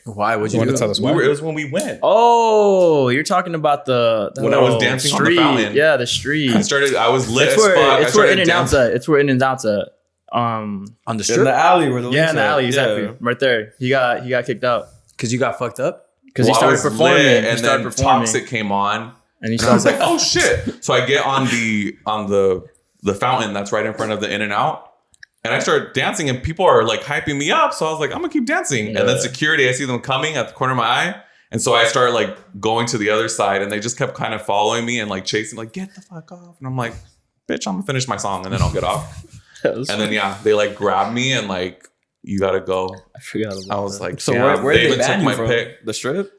Why would You you want do to tell it? us It why? was when we went. Oh, you're talking about the When I was dancing on the street. fountain. Yeah, the street. I was lit It's as where fuck. it's where In and Out's at. It's where In and Out's at. On the In strip? the alley where the Yeah, links in the are. alley, exactly, Yeah. right there. He got kicked out Because you got fucked up? because he started performing. and He then started performing, Toxic came on, and he and I was started like, "Oh shit!" So I get on the fountain that's right in front of the In and Out, and I start dancing, and people are like hyping me up. So I was like, "I'm gonna keep dancing." And then security, I see them coming at the corner of my eye, and so I start like going to the other side, and they just kept kind of following me and like chasing, like, "Get the fuck off!" And I'm like, "Bitch, I'm gonna finish my song, and then I'll get off." And then they like grabbed me and like, "You gotta go." I forgot about I was like, So "Damn." where did they even ban took you my from? pic. The strip?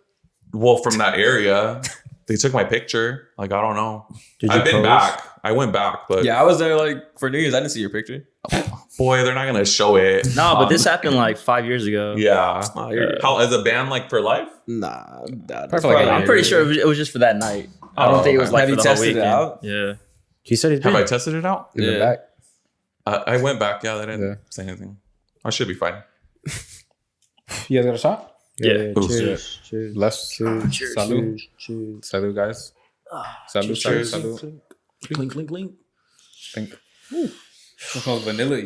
Well, from that area, they took my picture. Like, I don't know. Did you I've been pose? back. I went back, but Yeah, I was there like for New Year's. I didn't see your picture. boy, they're not gonna show it. No, but this happened like 5 years ago. Yeah. Oh, you're- How as a band like for life? Nah, that's Probably like a I'm year. pretty sure it was just for that night. I Oh, don't think it was okay. like Have for you the whole tested it weekend. out? Yeah. He said he's Have been. I tested it out? You been Yeah. back? I went back. Yeah, they didn't Yeah. say anything. I should be fine. You guys got a shot? Yeah. Cheers. Cheers. Let's salud. Cheers. Salud, guys. Salud, Cheers. salud. Clink, clink, clink. Think. It smells vanilla.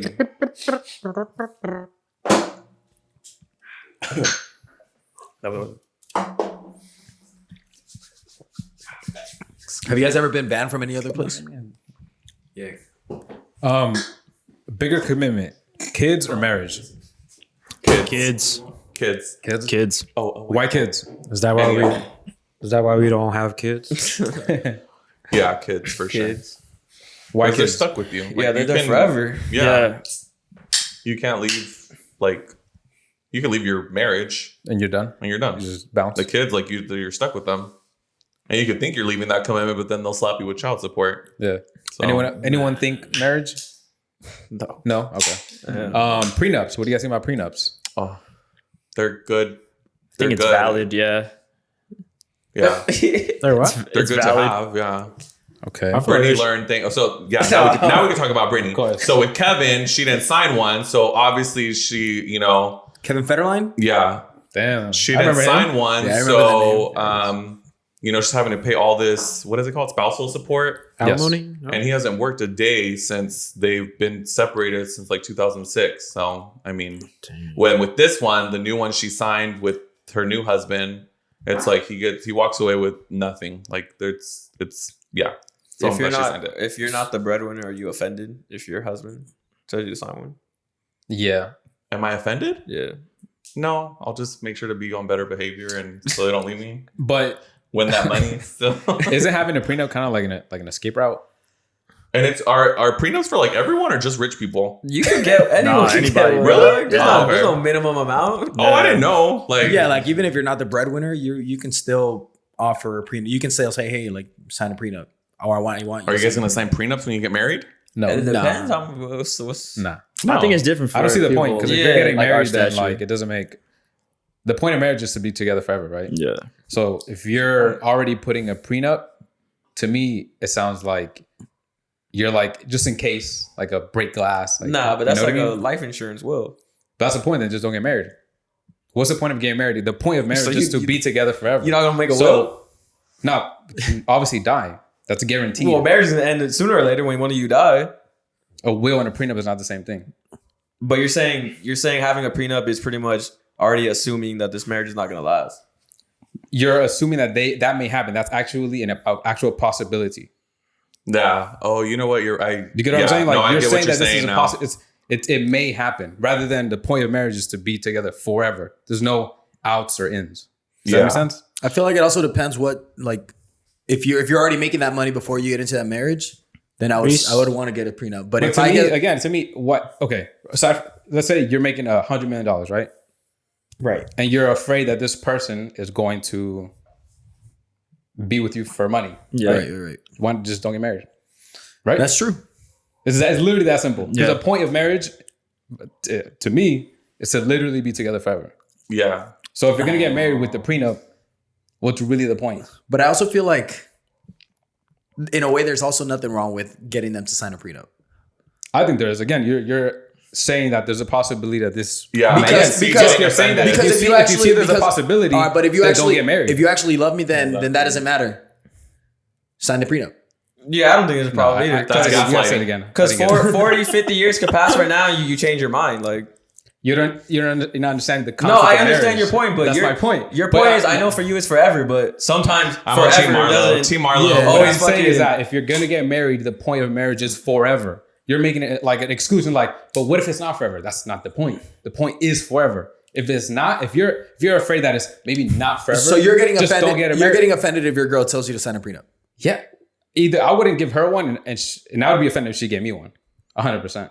Have you guys ever been banned from any other place? Yeah. Bigger commitment, kids or marriage? Kids. Kids. Oh, Why kids? Is that why we don't have kids? yeah, kids for sure. Why Because they're kids? stuck with you. Like, Yeah, they're you there can- forever. Yeah, you can't leave. Like, you can leave your marriage And you're done. and you're done. You just bounce. The kids, like you're stuck with them, and you could think you're leaving that commitment, but then they'll slap you with child support. Yeah. So, Anyone think marriage? No. No. Okay. Prenups. What do you guys think about prenups? Oh, they're good. I think They're it's good. valid. Yeah. Yeah, They're what? they're It's good valid. to have. Yeah. Okay. Brittany learned things. So yeah, now we can talk about Brittany. course. So with Kevin, she didn't sign one. So obviously she, Kevin Federline? yeah, Damn. she I didn't remember him. sign one. Yeah, I remember So that name. she's having to pay all this. What is it called? Spousal support. Yes. Alimony? No. And he hasn't worked a day since they've been separated since like 2006. So I mean, when with this one, the new one she signed with her new husband, it's like he walks away with nothing. Like it's yeah. So If I'm you're glad she not signed it. if you're not the breadwinner, are you offended if your husband tells you to sign one? Yeah. Am I offended? Yeah. No, I'll just make sure to be on better behavior and so they don't leave me. But Win that money still. isn't having a prenup kind of like an escape route? And it's are prenups for like everyone or just rich people? You can get anyone. can anybody. get one. Really? There's, Oh, there's okay. no minimum amount. Oh, I didn't know. Like Yeah, like even if you're not the breadwinner, you can still offer a prenup. You can still say, hey, like sign a prenup. Or I want are you guys gonna sign prenups when you get married? No. It Nah. depends on what's Nah. I think it's different for I don't see the point people. because if Yeah, you're getting like our married, then statue. like it doesn't make the point of marriage is to be together forever, right? Yeah. So if you're already putting a prenup, to me it sounds like you're like just in case like a break glass. Like, Nah, but that's you know like what I a mean? life insurance will. That's the point. Then just don't get married. What's the point of getting married? The point of marriage So is you- to be together forever. You're not gonna make a will. So no, obviously die. That's a guarantee. Well, marriage is gonna end sooner or later when one of you die. A will and a prenup is not the same thing. But you're saying having a prenup is pretty much already assuming that this marriage is not gonna last. You're assuming that that may happen. That's actually an actual possibility. Yeah. Oh, you know what? You You get what I'm saying? Like no, I you're get saying what that this is a now. possibility. It may happen rather than the point of marriage is to be together forever. There's no outs or ins. Does that Yeah. make sense? I feel like it also depends what like if you're already making that money before you get into that marriage, then I would want to get a prenup. But if to I me, get to me, what? Okay, so let's say you're making $100 million, right? Right. And you're afraid that this person is going to be with you for money. Yeah. right. Why just don't get married? Right? That's true. It's literally that simple. Because Yeah. the point of marriage, to me, is to literally be together forever. Yeah. So if you're gonna get married with the prenup, what's really the point? But I also feel like in a way there's also nothing wrong with getting them to sign a prenup. I think there is. Again, you're saying that there's a possibility that this. Yeah. Because you're saying that because if you see there's a possibility, all right, but if you then actually don't get married. if you actually love me, then that doesn't matter. Sign the prenup. Yeah, I don't think there's a problem I- either. That's you gotta say gaslighting. it again. Because Say it again. 40, 50 years could pass right now, you change your mind. Like, you're not understanding the no, concept. I of understand marriage. your point, but that's my point. Your But point is, I know for you it's forever, but sometimes I'm on Team forever Marlo. doesn't. Team Marlo. Yeah. What Always I'm saying fucking- is that if you're gonna get married, the point of marriage is forever. You're making it like an exclusion, like, but what if it's not forever? That's not the point. The point is forever. If it's not, if you're afraid that it's maybe not forever, So you're getting just offended. don't get You're married. getting offended if your girl tells you to sign a prenup. Yeah. Either I wouldn't give her one, and I would be offended if she gave me one, 100%.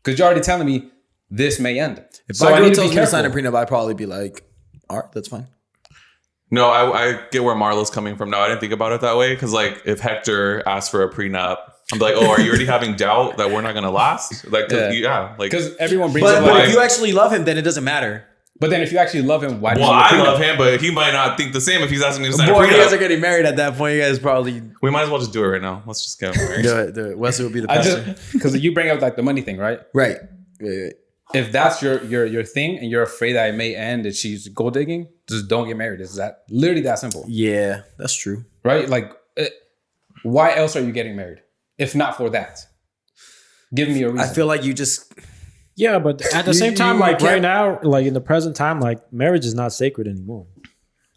Because you're already telling me this may end. If So my I girl need to tells be me to sign a careful. prenup, I'd probably be like, all right, that's fine. No, I get where Marlo's coming from. No, I didn't think about it that way. Because like, if Hector asked for a prenup, I'm like, oh, are you already having doubt that we're not gonna last? Like, like, Because everyone brings But, up but like, if you actually love him, then it doesn't matter. but then if you actually love him, why do well, you I love him, but he might not think the same if he's asking me to sign a Boy, you guys are prenup. getting married at that point. You guys probably We might as well just do it right now. Let's just get married. do it. Wesley will be the I pastor. just because you bring up like the money thing, right? Right. if that's your thing and you're afraid that it may end and she's gold digging, just don't get married. Is that literally that simple? Yeah, that's true. Right? Like, why else are you getting married if not for that? Give me a reason. I feel like you just Yeah, but at the same time, like right now, like in the present time, like marriage is not sacred anymore.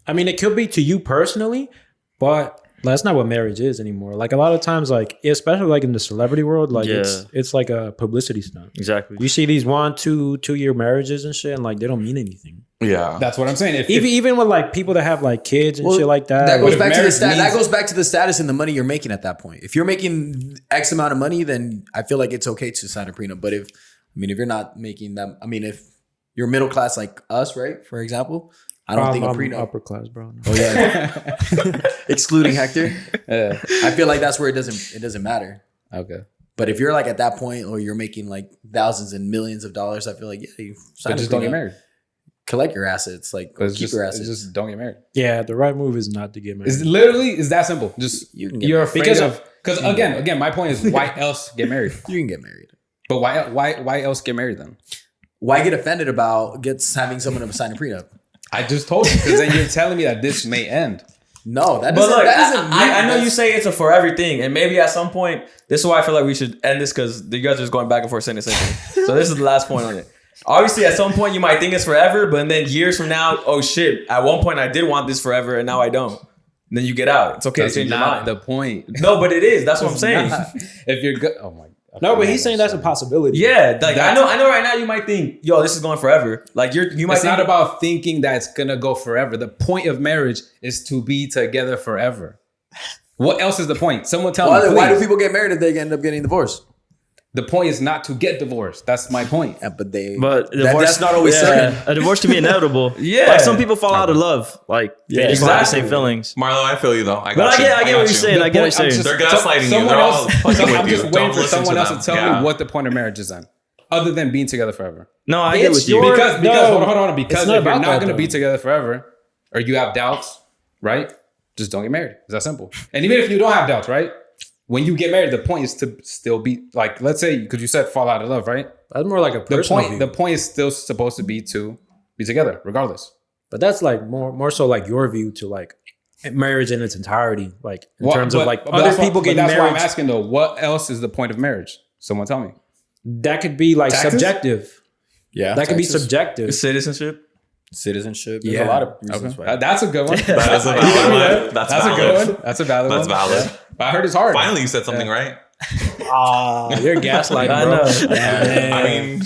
I mean, it could be to you personally, but that's not what marriage is anymore. Like a lot of times, like especially like in the celebrity world, like it's like a publicity stunt. Exactly. You see these 2-year marriages and shit, and like they don't mean anything. Yeah, that's what I'm saying. Even with like people that have like kids and shit like that. That goes back to that goes back to the status and the money you're making at that point. If you're making X amount of money, then I feel like it's okay to sign a prenup. But if you're not making that, if you're middle class like us, right? For example, I don't think a prenup. I'm upper class, bro. Oh yeah, excluding Hector. I feel like that's where it doesn't matter. Okay, but if you're like at that point, or you're making like thousands and millions of dollars, I feel like you sign just don't get married. Collect your assets, like keep your assets. Just don't get married. Yeah, the right move is not to get married. It's literally is that simple. Just you're afraid because again, my point is why else get married? You can get married, but why else get married then? Why get offended about having someone to sign a prenup? I just told you because then you're telling me that this may end. No, that but doesn't. look, That doesn't I know you say it's a forever thing, and maybe at some point, this is why I feel like we should end this because you guys are just going back and forth saying the same thing. So this is the last point on it. Obviously, at some point you might think it's forever, but then years from now, oh shit! At one point I did want this forever, and now I don't. And then you get out. It's okay That's to change your not mind. the point. No, but it is. That's what I'm saying. If you're good, oh my. No, but he's saying that's a possibility. Yeah, like I know right now you might think, yo, this is going forever. Like you might. It's not about thinking that it's gonna go forever. The point of marriage is to be together forever. What else is the point? Someone tell me. Why do people get married if they end up getting divorced? The point is not to get divorced. That's my point. Yeah, but divorce, that's not always certain. A divorce can be inevitable. Yeah, like some people fall out of love. Like they just have the same feelings. Marlo, I feel you though. I get what you're saying. I get what you're saying. They're gaslighting you. Someone They're else. all fucking I'm with just you. waiting Don't for listen someone to else them. to tell me what the point of marriage is then, other than being together forever. No, I get with you. Because hold on. Because not if you're about not that, going to be though. together forever, or you have doubts, right? Just don't get married. It's that simple. And even if you don't have doubts, right? When you get married, the point is to still be like, let's say, because you said fall out of love, right? That's more like a personal view. The point is still supposed to be together, regardless. But that's like more so like your view to like marriage in its entirety, like in terms of like other people getting married. That's why I'm asking though. What else is the point of marriage? Someone tell me. That could be like Taxes? subjective. Yeah, That could be subjective. Citizenship. Citizenship. Yeah. There's a lot of reasons why. That's a good one. That's a valid one. That's a good one. That's a valid one. That's valid. Yeah. But I heard it's hard. Finally, you said something right. You're gaslighting, I bro. know. I mean,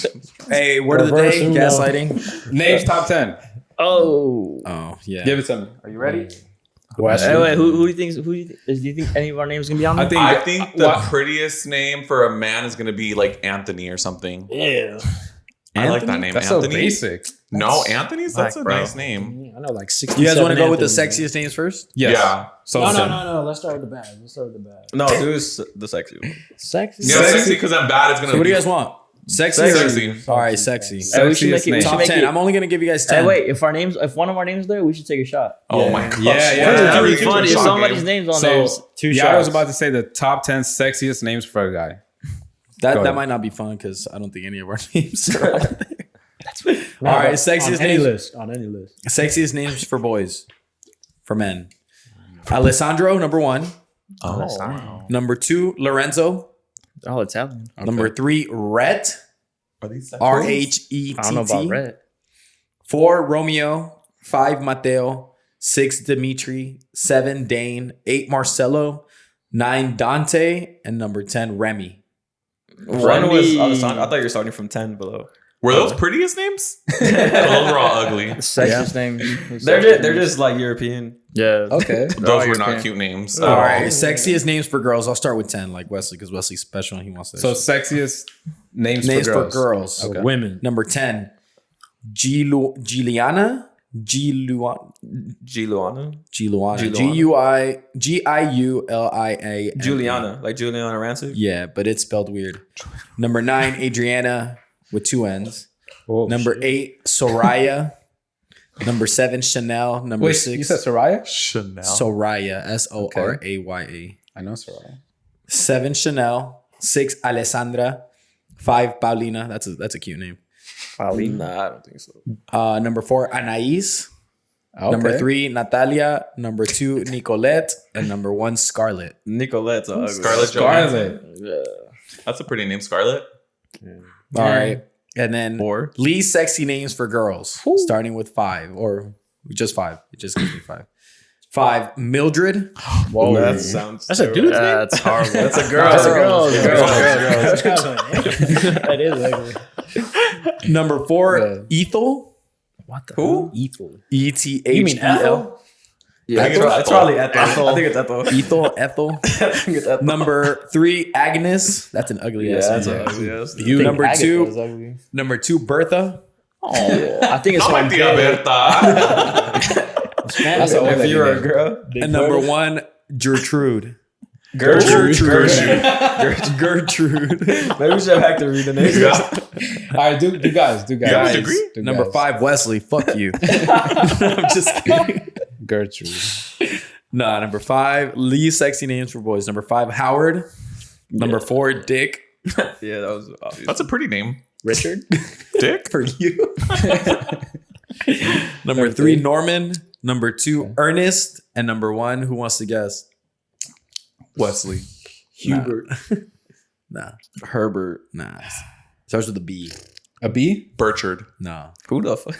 Hey, word of the Reverse day: uno. gaslighting. Names top 10. Oh. Oh yeah. Give it to me. Are you ready? Wait, who do you think any of our names gonna be on there? I think the prettiest name for a man is going to be like Anthony or something. Yeah. I like that name, That's Anthony. so basic. No, Anthony's. That's a bro. nice name. I know like 60. You guys want to go with the sexiest names first? Yes. Yeah. So No. Let's start with the bad. No, dude, it's the sexy one. Sexy. Yeah, sexy because I'm bad. It's gonna. So what be do you guys want? Sexy. Sexy. All right, sexy. So we should make Sexiest it. We name. should Top make 10. it. I'm only gonna give you guys 10. Hey, wait. If one of our names is there, we should take a shot. Oh my gosh. Yeah. That'd be Everything's funny a if shot somebody's game. name's on there. So Two yeah, I was shots. about to say the top 10 sexiest names for a guy. Go That ahead. might not be fun because I don't think any of our names are on there. All right, sexiest on any names. list. On any list. Sexiest names for boys, for men. Alessandro, number 1. Oh. Number 2, Lorenzo. Oh, Italian. Number 3, Rhett. Are these sexy? Rhettt. I don't know about red. 4, Romeo. 5, Mateo. 6, Dimitri. 7, Dane. 8, Marcelo. 9, Dante. And number 10, Remy. One was Alessandro. I thought you were starting from 10 below. Were those prettiest names? Those were all ugly. Sexiest name. They're just like European. Yeah. Okay. Those were not cute names. All right, sexiest names for girls. I'll start with 10, like Wesley, because Wesley's special and he wants to. So sexiest names names for girls. So Okay. women. Number 10, Giuliana. Giluana. Giulia. Juliana. Like Juliana Rancic. Yeah, but it's spelled weird. Number 9, Adriana with 2 N's. Oh, Number 8, Soraya. Number 7, Chanel. Number Wait, 6, you said Soraya? Chanel. Soraya. Soraya. I know Soraya. 7, Chanel. 6, Alessandra. 5, Paulina. That's a cute name. Nah, I don't think so. Number 4, Anais. Okay. Number 3, Natalia. Number 2, Nicolette. And number 1, Scarlett. Nicolette's ugly. Scarlett Johansson. Scarlett. Yeah. That's a pretty name, Scarlett. All right. And then Four. least sexy names for girls, starting with 5 or just 5. It just gives me 5. 5, Mildred. Whoa, that sounds. That's a dude's name. That's horrible. That's a girl. That's a girl. That is ugly. Number 4, Ethel. What the Who? Ethel. Ethel. You mean Ethel? Yeah, it's probably Ethel. I think it's Ethel. Ethel. I think it's Ethel. Number 3, Agnes. That's an ugly ass That's name. ugly. Yes. Number 2, Bertha. I think it's No, my my tia Berta. That's an old If lady you're a name. girl, And number 1, Gertrude. Gertrude. Gertrude. Maybe we should have Hector read the name. All right, do guys. You have a degree? Do Number guys. 5, Wesley. Fuck you. I'm just kidding. Gertrude. Nah, number 5, least sexy names for boys. Number 5, Howard. Number 4, Dick. Yeah, that was obvious. That's a pretty name. Richard. Dick? For you. Number 3, Norman. Number 2, Ernest. And number 1, who wants to guess? Wesley. Hubert. Nah. Herbert. Nah. Starts with a B. A B? Burchard. No. Who the fuck?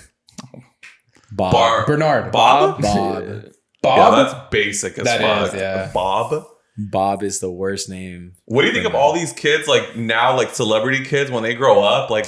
Bob. Bernard. Bob? Bob. Yeah, Bob? that's basic as That fuck. is, yeah. Bob? Bob is the worst name. What do you think of all these kids, like now, like celebrity kids, when they grow up? Like,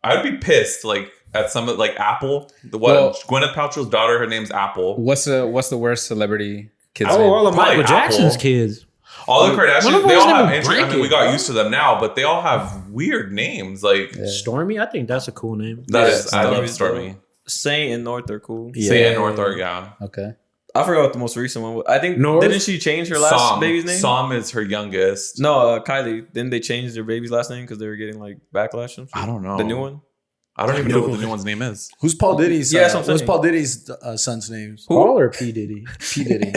I'd be pissed, like at some of like Apple. Gwyneth Paltrow's daughter, her name's Apple. What's the worst celebrity kid's Oh, name? all of Probably Michael Jackson's Apple. kids. All the One of Kardashians, them they was all have named interesting. I mean, we Blanket, got used to them now, but they all have weird names. Like Stormy, I think that's a cool name. that is, I love Stormy's Stormy. Saint and North are cool. Say and North are, yeah. Okay. I forgot what the most recent one was. I think North? didn't she change her last baby's name? Som is her youngest. No, Kylie. Didn't they change their baby's last name because they were getting like backlash? And shit? I don't know. The new one. I don't even know what the new one's name is. Who's Paul Diddy's? Yeah, that's what I'm what's saying. Paul Diddy's son's names? Paul or P Diddy? P Diddy.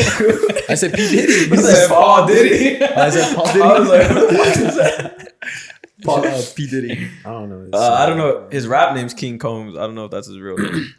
I said P Diddy. You said Paul Diddy. I said Paul Diddy. I was like, what the fuck is that? Paul, P Diddy. I don't know. I don't know. His rap name's King Combs. I don't know if that's his real name.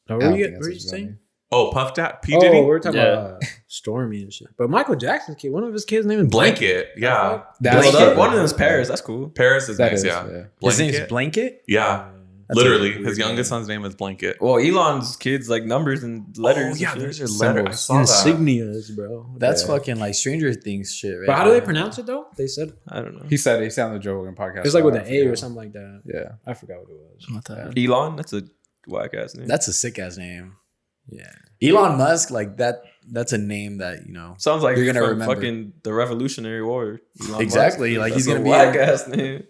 Oh, I were don't you think that's his real saying? name. Oh, Puff Daddy? P. Oh, Diddy? we're talking Yeah. about Stormy and shit. But Michael Jackson's kid, one of his kids' name is Blanket. Yeah. That's Well, one of them is Paris. That's cool. Paris is That nice, is, yeah. yeah. His name's Blanket? Blanket? Yeah. That's Literally. a weird His youngest name. son's name is Blanket. Well, Elon's kids like numbers and letters. Oh, yeah, and there's shit. your letter. I saw that. Insignias, bro. That's Yeah. fucking like Stranger Things shit, right? But how do they there. pronounce it though? They said I don't know. He said on the Joe Rogan podcast. it's like with I an A or forgot. something like that. Yeah. I forgot what it was. What the- Elon. That's a whack ass name. That's a sick ass name. Yeah. Elon Musk, like that's a name that, you know. Sounds like You're gonna from remember. fucking the Revolutionary War. Elon Exactly, Musk. like, That's he's gonna a be whack a- ass name.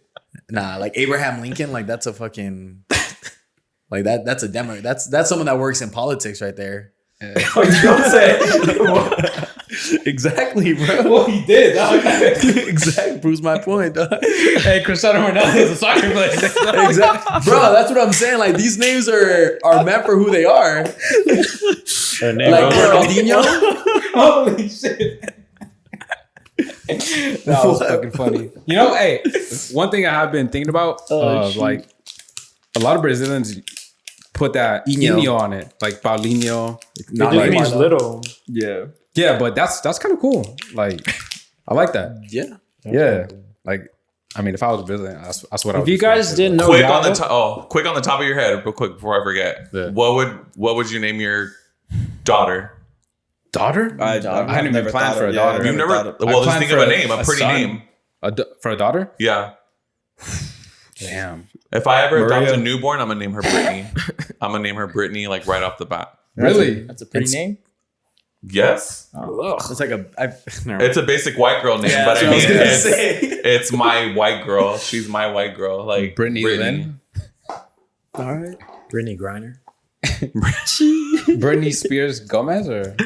Nah, like Abraham Lincoln, like that's a fucking like that's a demo. That's someone that works in politics right there. Oh, you don't say. Exactly, bro. Well, he did. Dog. Exactly. Proves my point, dog. Hey, Cristiano Ronaldo is a soccer player. Exactly. Bro, that's what I'm saying. Like these names are meant for who they are. Like Ronaldinho. Holy shit. That was fucking funny. You know, hey, one thing I have been thinking about, like a lot of Brazilians put that Inho on it, like Paulinho. They like- do these little. Yeah. Yeah, but that's kind of cool. Like, I like that. Yeah. Yeah, like I mean, if I was Brazilian, that's what I would. If you just like guys to didn't do. know, Quick on the Yabo, quick on the top of your head, real quick before I forget. Yeah. What would you name your daughter? daughter, I hadn't even planned for a daughter. You've never. I Well, just planned think of for a name, a pretty son. name. For a daughter. Yeah. Damn, If I ever adopt Maria. a newborn, I'm gonna name her Brittany. I'm gonna name her Brittany like right off the bat. really? That's a pretty name. Yes, It's like a. it's a basic white girl name, Yeah, but that's I what I was mean, gonna it's, say. it's my white girl. She's my white girl. Like Brittany Lynn, All right. Brittany Griner. Britney Spears Gomez, or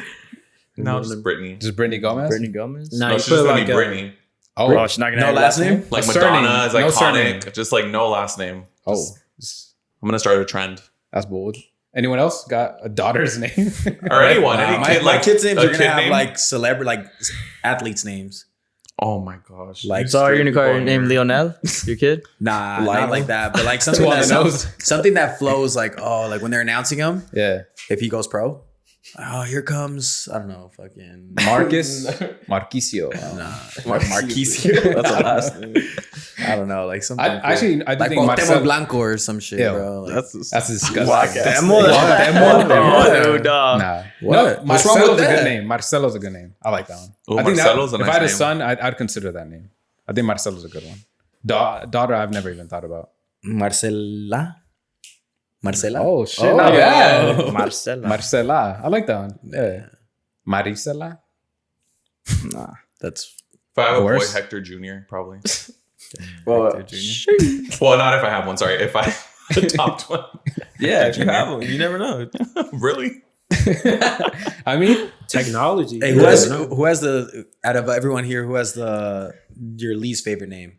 No, just Brittany. just Brittany Gomez? Brittany Gomez. Nah, No, you she's put just gonna like be a, Brittany. Oh, Oh, she's not gonna No have last name? Like A Madonna is surname. No iconic. surname. Just like no last name. oh, I'm gonna start a trend. that's bold. Anyone else got a daughter's name? Or anyone, any my, kid, my like kids' names a are gonna kid have name? like celebrity, like athletes' names. Oh my gosh. Like, So are you gonna call your name Lionel? Your kid? nah, not like that. But like something something that flows like, oh, like when they're announcing him, Yeah. if he goes pro, oh, here comes, I don't know, fucking Marquicio. Marquisio. That's the last name. I don't know, like something. I do like think Cuauhtemoc Marcelo. Blanco or some shit, Yeah, bro. Like, That's disgusting. Demo, dude, Nah. What? No, What's wrong Marcelo's with a that? good name. Marcelo's a good name. I like that one. Oh, I think Marcelo's a if nice I had a name. son, I'd consider that name. I think Marcelo's a good one. Daughter, I've never even thought about. Marcela. Oh shit! Not bad. Marcela. Marcela. I like that one. Yeah. Marisela. Nah. That's If I have a boy, Worse. Hector Jr. probably. Well, Well, not if I have one. Sorry, if I adopt one. yeah, if you have them, you never know. Really? I mean, Technology. hey, who has the out of everyone here? Who has your least favorite name?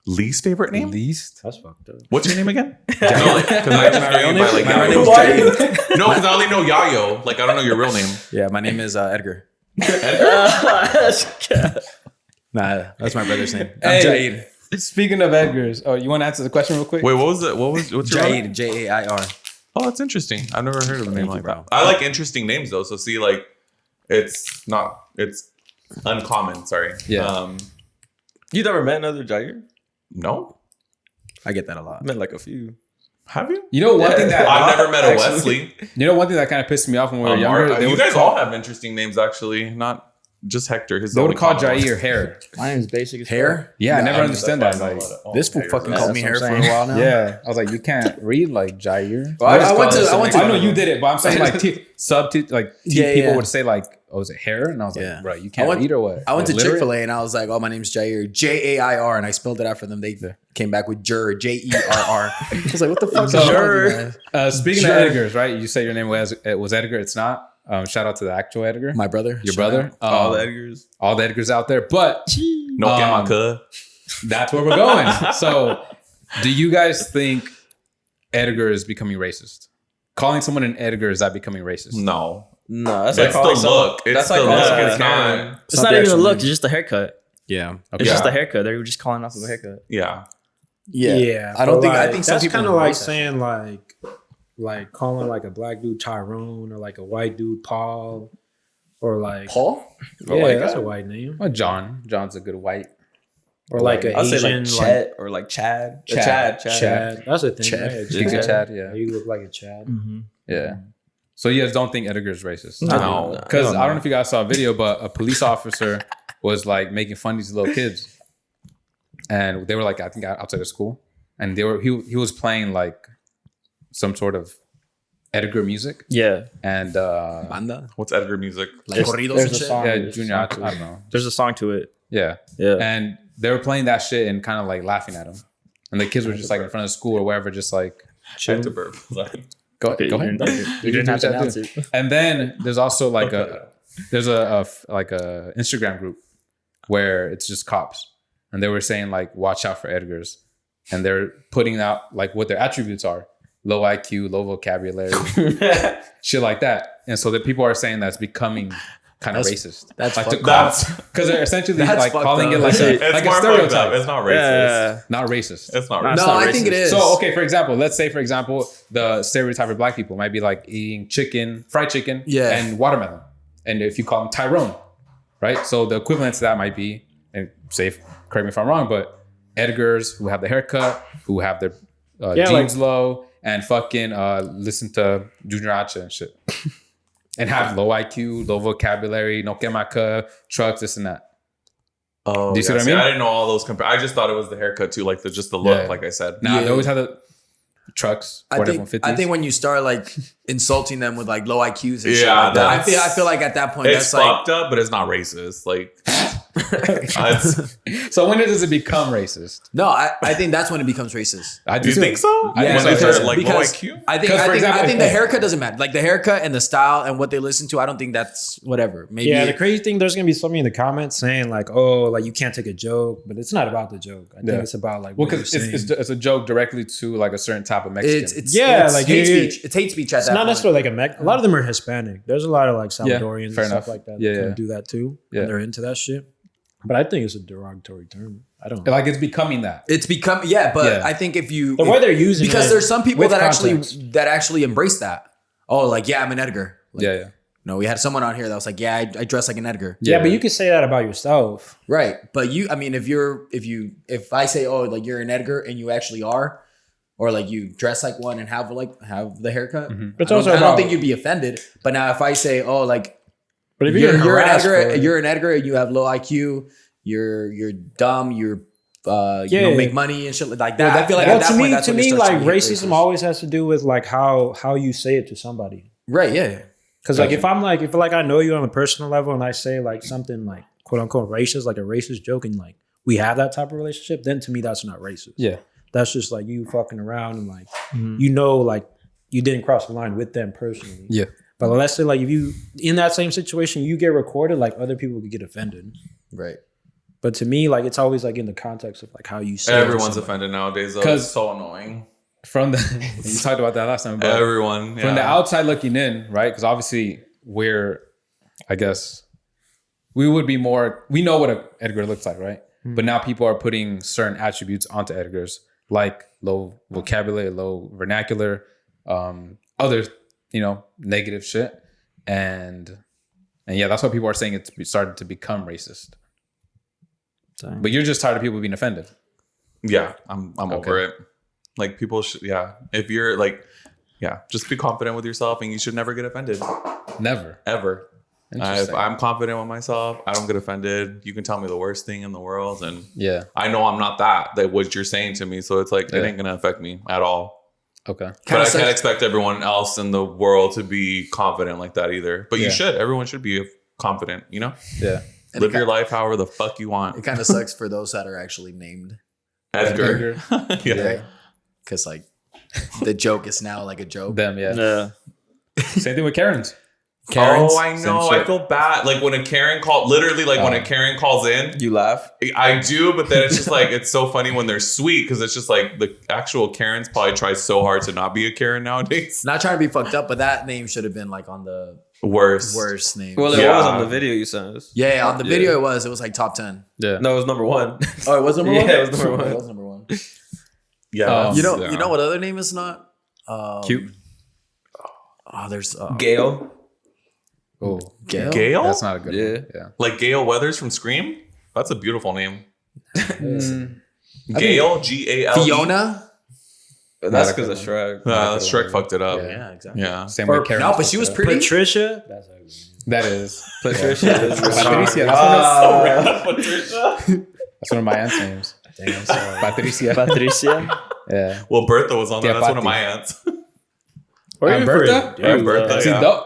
Least favorite name? least. That's fucked up. What's your name again? Because I just know you by like My real Yayo. name's Jair. No, because I only know Yayo. Like I don't know your real name. Yeah, my name is Edgar. Nah, that's my brother's name. I'm Hey. Jair. Speaking of Edgar's, oh, you want to answer the question real quick? Wait, what was it? What's your real name? Jair, Jair. Oh, that's interesting. I've never heard of a name you, like bro. that. I like interesting names though. So see, like, it's uncommon. Sorry. Yeah. You never met another Jair? No. I get that a lot. I met like a few. Have you? You know one thing that I've never met a Actually. Wesley. you know one thing that kind of pissed me off when we were younger. Mark. They You would guys call, all have interesting names, actually. Not just Hector. His they would only call common one. Jair hair. My name is basic as Hair? Yeah, I never I'm understand just- that. Like, This fool fucking Yeah, called me that's hair what for I'm a while now. yeah, I was like, you can't read like Jair. Well, I went to I know you did it, but I'm saying like Yeah, people yeah. would say like, "Oh, is it hair?" And I was like, Yeah. "Bro, you can't I went- read or what?" I went to Like, literate? Chick-fil-A and I was like, oh, my name's Jair. Jair. And I spelled it out for them. They came back with Jur. Jerr. I was like, what the fuck is So- wrong with you, man? Speaking Sure. of Edgar's, right? You say your name was Edgar. It's not. Shout out to the actual Edgar, My brother. your Shout brother. out. All the Edgars. all the Edgars out there. But No, Gamaka. that's where we're going. So, do you guys think Edgar is becoming racist? Calling someone an Edgar, is that becoming racist? No. No, that's It's like calling the look. It's That's the like calling look. someone It's a Karen. not. It's not even a actual look. name. It's just a haircut. Yeah. It's just a haircut. They were just calling off of a haircut. Yeah. Yeah. I don't but, think, I like, think some that's people kind of like embrace that. saying like calling like a black dude Tyrone or like a white dude Paul or like Paul? yeah, white that's guy? a white name Well, John's a good white. or like a I'll say Asian like like Chet or like Chad. Chad. Chad. That's a thing. Chad. Yeah, You think Chad? Yeah, You look like a Chad. yeah. So you guys don't think Edgar's racist? No. Because I don't know if you guys saw a video, but a police officer was like making fun of these little kids, and they were like, I think outside of school, and he was playing like some sort of Edgar music, Yeah. and Banda? What's Edgar music? Like corridos and a shit? song. yeah, There's a Junior, song I to don't it. know, There's a song to it. yeah, Yeah. and they were playing that shit and kind of like laughing at him, and the kids were just like in front of school or wherever, just like Hector Burp. Sorry. go Okay, ahead. you didn't have to do announce that it. And then there's also like a Instagram group where it's just cops, and they were saying like, watch out for Edgars, and they're putting out like what their attributes are: low IQ, low vocabulary, shit like that. And so the people are saying that's becoming kind of racist. That's like to fucked call, up. because they're essentially That's like fucked calling up. it like It's a more fucked up. stereotype, It's not racist. Yeah. not racist. It's not No, racist. it's No, not I think it racist. is. So, okay, for example, let's say, the stereotype of black people might be like eating fried chicken, Yeah. and watermelon. And if you call them Tyrone, right? So the equivalent to that might be, and correct me if I'm wrong, but Edgars who have the haircut, who have their jeans low, and fucking listen to Junior H and shit. And have low IQ, low vocabulary, no quemaca, trucks, this and that. Oh, Do you see what I mean? I didn't know all those. I just thought it was the haircut too, like just the look. Yeah. Like I said. Nah, Yeah. they always have the trucks, I think when you start like insulting them with like low IQs and shit Yeah, like that, I that's- feel like at that point It's that's like fucked up, but it's not racist. Like, it's- So when does it become racist? no, I think that's when it becomes racist. I do you too. think so? Yeah, when they because- start like low because IQ. I think 'Cause, I for think, example, I think the haircut doesn't matter. Like the haircut and the style and what they listen to, I don't think that's whatever. Maybe Yeah, the crazy thing, there's gonna be somebody in the comments saying like, "Oh, like you can't take a joke," but it's not about the joke. I think Yeah. it's about like Well, what you're because saying. it's a joke directly to like a certain type of Mexican. it's Yeah, it's like hate you- speech. It's hate speech at It's that not point. necessarily like a lot of them are Hispanic. There's a lot of like Salvadorians fair and enough. stuff like that Yeah, that yeah. kinda do that too. Yeah. And they're into that shit. But I think it's a derogatory term. I don't know. Like it's becoming that. It's become but Yeah. I think if you The way they're using because it there's some people with that context. actually embrace that. Oh, like I'm an Edgar. Like, Yeah. No, we had someone on here that was like, I dress like an Edgar. Yeah, but you can say that about yourself. Right. But if I say, oh, like you're an Edgar and you actually are, or like you dress like one and have the haircut, But it's I also don't about, think you'd be offended. But now if I say, oh, like but if you're an harassed for Edgar, it- you're an Edgar and you have low IQ, you're dumb, you don't make money and shit like that. I feel like at that point, that's to when it me, starts like to be racism racist. always has to do with like how you say it to somebody. Right. Yeah. Because like if I know you on a personal level and I say like something like quote unquote racist, like a racist joke, and like we have that type of relationship, then to me that's not racist. Yeah. That's just like you fucking around and like like you didn't cross the line with them personally. Yeah. But let's say like if you in that same situation you get recorded, like other people could get offended. Right. But to me, like it's always like in the context of like how you say it to Everyone's somebody. offended nowadays, though. 'Cause- It's so annoying. From the you talked about that last time, but Everyone. from the yeah. outside looking in, right? Because obviously I guess we would be more. We know what an Edgar looks like, right? But now people are putting certain attributes onto Edgars, like low vocabulary, low vernacular, other negative shit, and yeah, that's why people are saying it's started to become racist. Dang. But you're just tired of people being offended. Yeah, I'm over it. Like people should, if you're like, just be confident with yourself and you should never get offended. Never. Ever. If Interesting. I'm confident with myself, I don't get offended. You can tell me the worst thing in the world and Yeah. I know I'm not that what you're saying to me. So it's like, it ain't going to affect me at all. Okay. But I can't expect everyone else in the world to be confident like that either. But you should. Everyone should be confident, Yeah. Live your life however the fuck you want. It kind of sucks for those that are actually named. Edgar. Yeah. Because like the joke is now like a joke. Them. Yeah. Yeah. Same thing with Karens. Karens, oh, I know. same shit. I feel bad. Like when a Karen when a Karen calls in, You laugh. I do, but then it's just like, it's so funny when they're sweet because it's just like the actual Karens probably try so hard to not be a Karen nowadays. Not trying to be fucked up, but that name should have been like on the Worst. name. Well, it Yeah. was on the video you sent us. Yeah, on the video it was like top 10. Yeah. No, it was number one. Oh, it was number one? Yeah, it was number one. It was number one. Yeah. You know what other name is not? Cute. Oh, there's Gail. Oh. Gail. Gail? That's not a good Yeah. one. Yeah. Like Gail Weathers from Scream? That's a beautiful name. Gail, G-A-L-E. Fiona. That's because of Shrek. Shrek fucked it up. Yeah, exactly. Yeah. Same with Karen. No, but she was pretty. Patricia. That's ugly. That is. Patricia. is Patricia. That's one of my aunt's names. Damn, sorry. Patricia. Patricia. Yeah. Well, Bertha was on there. Yeah, That's one of Patti. my aunts. Or even for Bertha? a dude, Bertha. See, Yeah.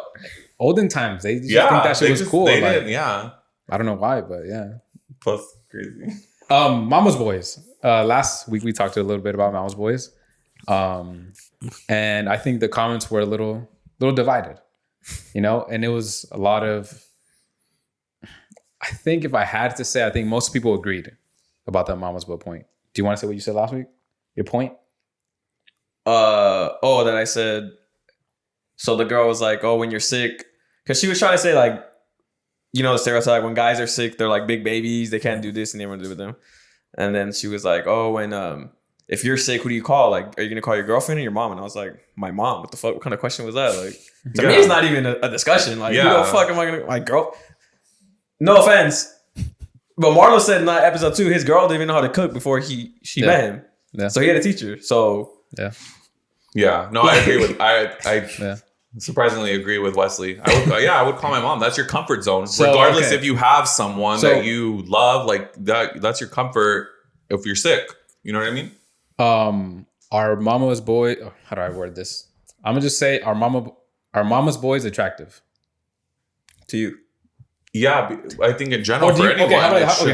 olden times, they just Yeah. think that shit was cool. They Like, did, yeah. I don't know why, but yeah. Plus, crazy. Mama's Boys. Last week we talked a little bit about Mama's Boys. And I think the comments were a little divided, and it was a lot of, I think if I had to say, I think most people agreed about that Mama's Boy point. Do you want to say what you said last week? Your point? That I said. So the girl was like, "Oh, when you're sick," because she was trying to say like, the stereotype when guys are sick, they're like big babies, they can't do this and they want to do with them. And then she was like, "Oh, when if you're sick, who do you call? Like, are you gonna call your girlfriend or your mom?" And I was like, "My mom." What the fuck? What kind of question was that? Like, to me, it's not even a discussion. Like, who the fuck am I gonna my girl? No offense, but Marlo said in that episode 2, his girl didn't even know how to cook before she met him. Yeah. So he had a teacher. So Yeah. No, I agree with I Yeah. surprisingly agree with Wesley. I would call my mom. That's your comfort zone. So, Regardless okay. if you have someone So- that you love, like that's your comfort if you're sick. You know what I mean? Our mama's boy. Oh, how do I word this? I'm gonna just say our mama's boy is attractive to you. Yeah, I think in general Or do for you, anyone. okay, how it about, should-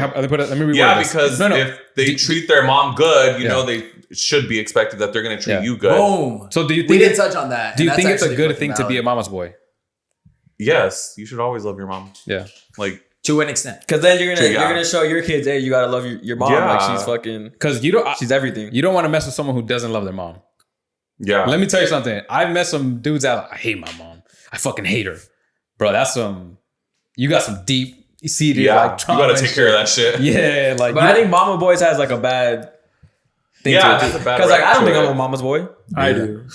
let me reword yeah, this. because No. if they treat their mom good, you Yeah. know they should be expected that they're going to treat Yeah. you good. Boom. So do you We think didn't touch on that. do you and think that's it's a actually good thing to be a valid. mama's boy? Yes, you should always love your mom. Yeah. Like, To an extent. Because then you're Yeah. gonna show your kids, hey, you gotta love your mom. Yeah. Like she's fucking, Because she's everything. you don't want to mess with someone who doesn't love their mom. yeah. Let me tell you something. I've met some dudes out. I hate my mom. I fucking hate her, bro. That's some. You got some deep. seeded Yeah, like you trauma gotta and take shit. care of that shit. Yeah, like But I think Mama Boys has like a bad thing Yeah, to that's it. a bad Because like rap I don't to think it. I'm a mama's boy. I do.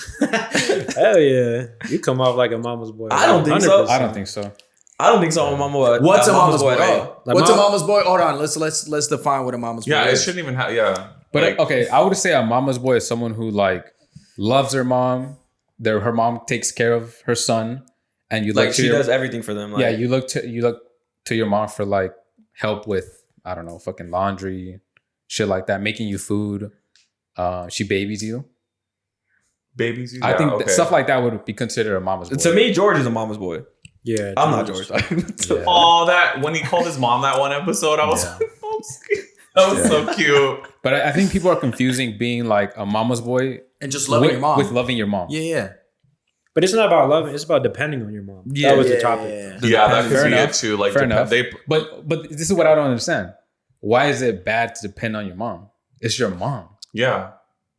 Hell yeah, you come off like a mama's boy. I don't think so. 100%. I don't think so. I don't think so. I'm a mama. What's a mama's boy? at all? Like What's a mom- mama's boy? Hold on. Let's define what a mama's boy Yeah, it is. shouldn't even have. Yeah, But like, okay, I would say a mama's boy is someone who like loves her mom. Her mom takes care of her son, and you Like look to she your, does everything for them. Like, yeah, you look to your mom for like help with, I don't know, fucking laundry, shit like that, making you food. She babies you. babies. I think stuff like that would be considered a mama's boy. To me, George is a mama's boy. Yeah, I'm not George. Yeah. Oh, that when he called his mom that one episode, I was Yeah. that was so cute. But I think people are confusing being like a mama's boy And just loving with, your mom. with loving your mom. Yeah. But it's not about loving. It's about depending on your mom. that was the topic. Yeah, that could Fair be enough. it too. Like Fair enough. they But this is what I don't understand. Why is it bad to depend on your mom? It's your mom. yeah.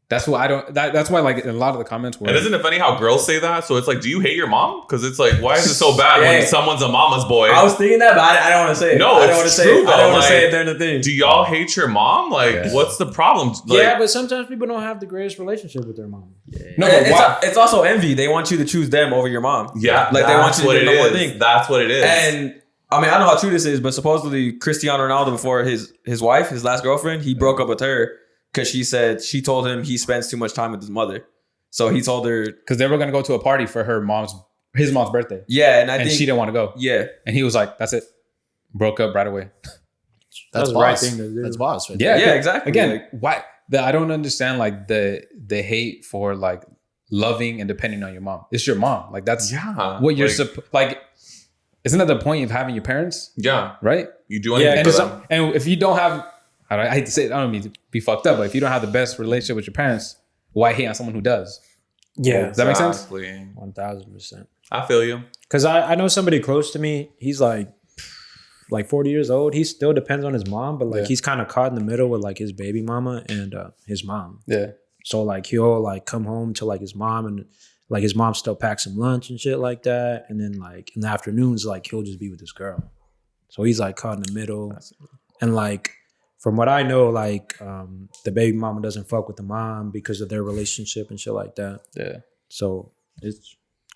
That's what I don't. That's why, like, in a lot of the comments were. And isn't it funny how girls say that? So it's like, do you hate your mom? Because it's like, why is it so bad when Yeah. someone's a mama's boy? I was thinking that, but I don't want to say it. No, I don't it's want to say true, it. I don't though. want to say Like, it during the thing. Do y'all hate your mom? Like, Yeah. what's the problem? Like, Yeah, but sometimes people don't have the greatest relationship with their mom. no, And but why? it's also envy. They want you to choose them over your mom. yeah, Like, they want that's you to what do it the one is. thing. That's what it is. And I mean, I don't know how true this is, but supposedly Cristiano Ronaldo, before his wife, his last girlfriend, he broke up with her because she told him he spends too much time with his mother. So he told her, Because they were gonna go to a party for his mom's birthday, yeah, and I and think she didn't want to go, yeah. and he was like, "That's it." Broke up right away. That's the right boss. thing to do. That's boss. Right Yeah, Yeah, exactly. Again, Like- why? I don't understand like the hate for like loving and depending on your mom. It's your mom. Like that's yeah, what you're like, like. Isn't that the point of having your parents? yeah, Right? you do anything And, for it's, them. and if you don't have, I hate to say it, I don't mean to be fucked up, but if you don't have the best relationship with your parents, why hate on someone who does? Yeah, Does that make sense? Exactly. 1000%. I feel you. Because I know somebody close to me. He's like 40 years old. He still depends on his mom, but like Yeah. he's kind of caught in the middle with like his baby mama and his mom. Yeah. So like he'll like come home to like his mom and like his mom still packs him lunch and shit like that. And then like in the afternoons, like he'll just be with his girl. So he's like caught in the middle. And like from what I know, like the baby mama doesn't fuck with the mom because of their relationship and shit like that. Yeah. So it's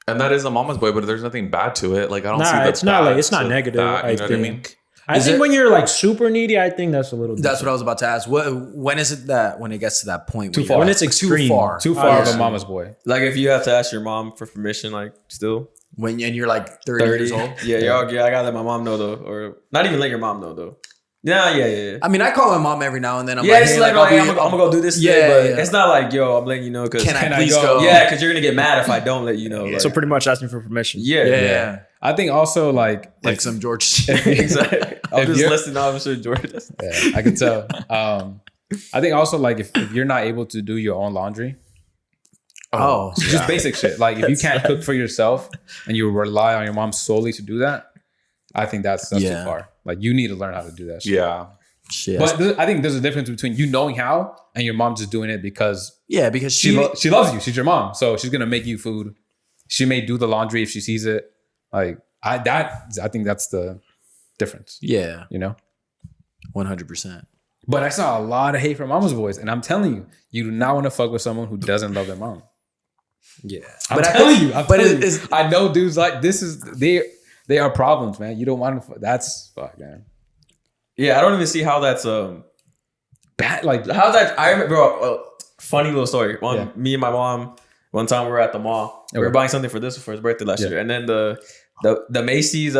And that is a mama's boy, but there's nothing bad to it. Like I don't see the it's not bad like it's not to negative. that, you I know think. what I mean? I think when you're like super needy, I think that's a little. That's what I was about to ask. When is it that when it gets to that point? Too where far. you're- When it's extreme. Too far. Too far of a Obviously. mama's boy. Like if you have to ask your mom for permission, like still When and you're like 30 years old. Yeah, yeah, I gotta let my mom know though, or not even let your mom know though. Yeah. I mean, I call my mom every now and then. I'm Yeah, like, it's hey, like, I'll hey, be- I'm gonna go do this Yeah, today, but yeah. it's not like, yo, I'm letting you know because Can I I please go? go? yeah, because you're gonna get mad if I don't let you know. Like, So pretty much asking for permission. yeah, I think also like Like some George shit. exactly. I'm If just you're- listening. I'm sure George. yeah, I can tell. I think also like if you're not able to do your own laundry, Oh, just basic shit. Like if you can't cook for yourself and you rely on your mom solely to do that, I think that's Yeah. too far. Like you need to learn how to do that shit. Yeah. shit. But I think there's a difference between you knowing how and your mom just doing it because yeah, because she loves you. She's your mom, so she's gonna make you food. She may do the laundry if she sees it. Like I think that's the difference. yeah, You know. 100%. But I saw a lot of hate from mama's boys, and I'm telling you, you do not want to fuck with someone who doesn't love their mom. Yeah. I'm But I telling think- you. I'm but telling is- you. I know dudes like this is they are problems, man. You don't want to. That's fuck, man. Yeah, I don't even see how that's Bad. Like how's that. I remember, bro. Funny little story. Yeah. Me and my mom. One time we were at the mall. We were Okay. buying something for his birthday last Yeah. year, and then the Macy's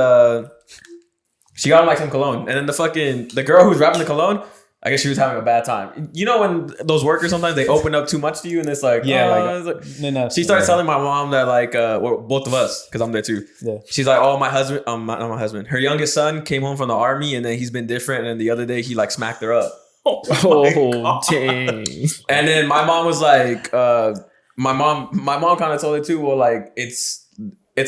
she got him like some cologne, and then the girl who was wrapping the cologne, I guess she was having a bad time. You know when those workers sometimes they open up too much to you, and it's like no. she started telling my mom that like well, both of us because I'm there too. Yeah. She's like, oh my husband, not my husband. Her youngest son came home from the army, and then he's been different. And then the other day he like smacked her up. Oh, dang. And then my mom was like, my mom kind of told her too. Well, like it's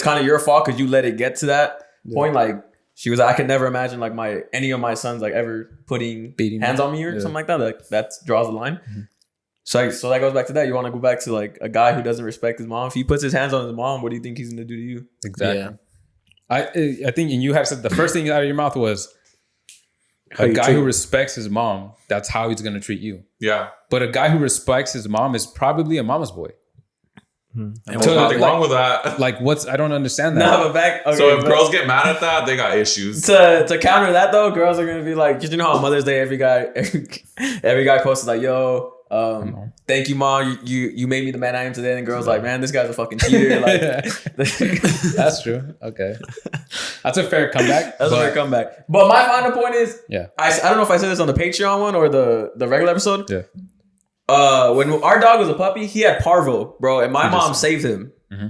kind of your fault because you let it get to that point. Like she was like, I could never imagine like any of my sons like ever beating hands on me or something like that. Like that draws the line. Mm-hmm. So that goes back to that. You want to go back to like a guy who doesn't respect his mom. If he puts his hands on his mom, what do you think he's gonna do to you? Exactly. Yeah. I think, and you have said the first thing out of your mouth was, a guy who respects his mom, that's how he's gonna treat you. Yeah. But a guy who respects his mom is probably a mama's boy. And there's nothing wrong with that. Like, I don't understand that. No, but back. Okay, So if girls get mad at that, they got issues. To counter that though, girls are gonna be like, you know how on Mother's Day every guy posts like, yo, thank you, mom. You made me the man I am today. And girls like, man, this guy's a fucking cheater. Like, That's true. Okay, that's a fair comeback. That's a fair comeback. But my final point is, Yeah. I don't know if I said this on the Patreon one or the regular episode. Yeah. When our dog was a puppy, he had parvo, bro, and my mom saved him. Mm-hmm.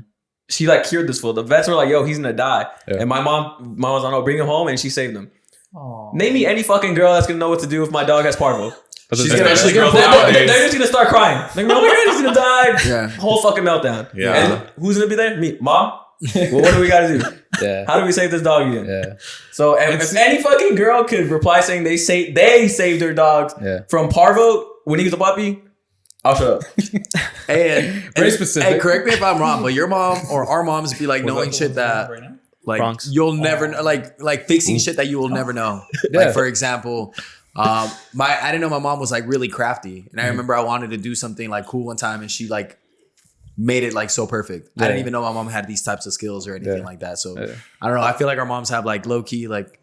She like cured this fool. The vets were like, yo, he's gonna die. Yeah. And my mom was like, no, bring him home, and she saved him. Aww. Name me any fucking girl that's gonna know what to do if my dog has parvo. She's They're just gonna start crying. They're gonna be like, oh my god, he's gonna die. Yeah. Whole fucking meltdown. Yeah. And who's gonna be there? Me. Mom? Well, what do we gotta do? Yeah. How do we save this dog again? Yeah. So if any fucking girl could reply saying they saved their dogs from parvo when he was a puppy, I'll shut up. Very specific. Hey, correct me if I'm wrong, but your mom or our moms be like knowing shit that like Bronx. you'll never know, like fixing shit that you will never know. Yeah. Like for example, I didn't know my mom was like really crafty, and I remember I wanted to do something like cool one time, and she like made it like so perfect. I didn't even know my mom had these types of skills or anything like that. So I don't know. I feel like our moms have like low key like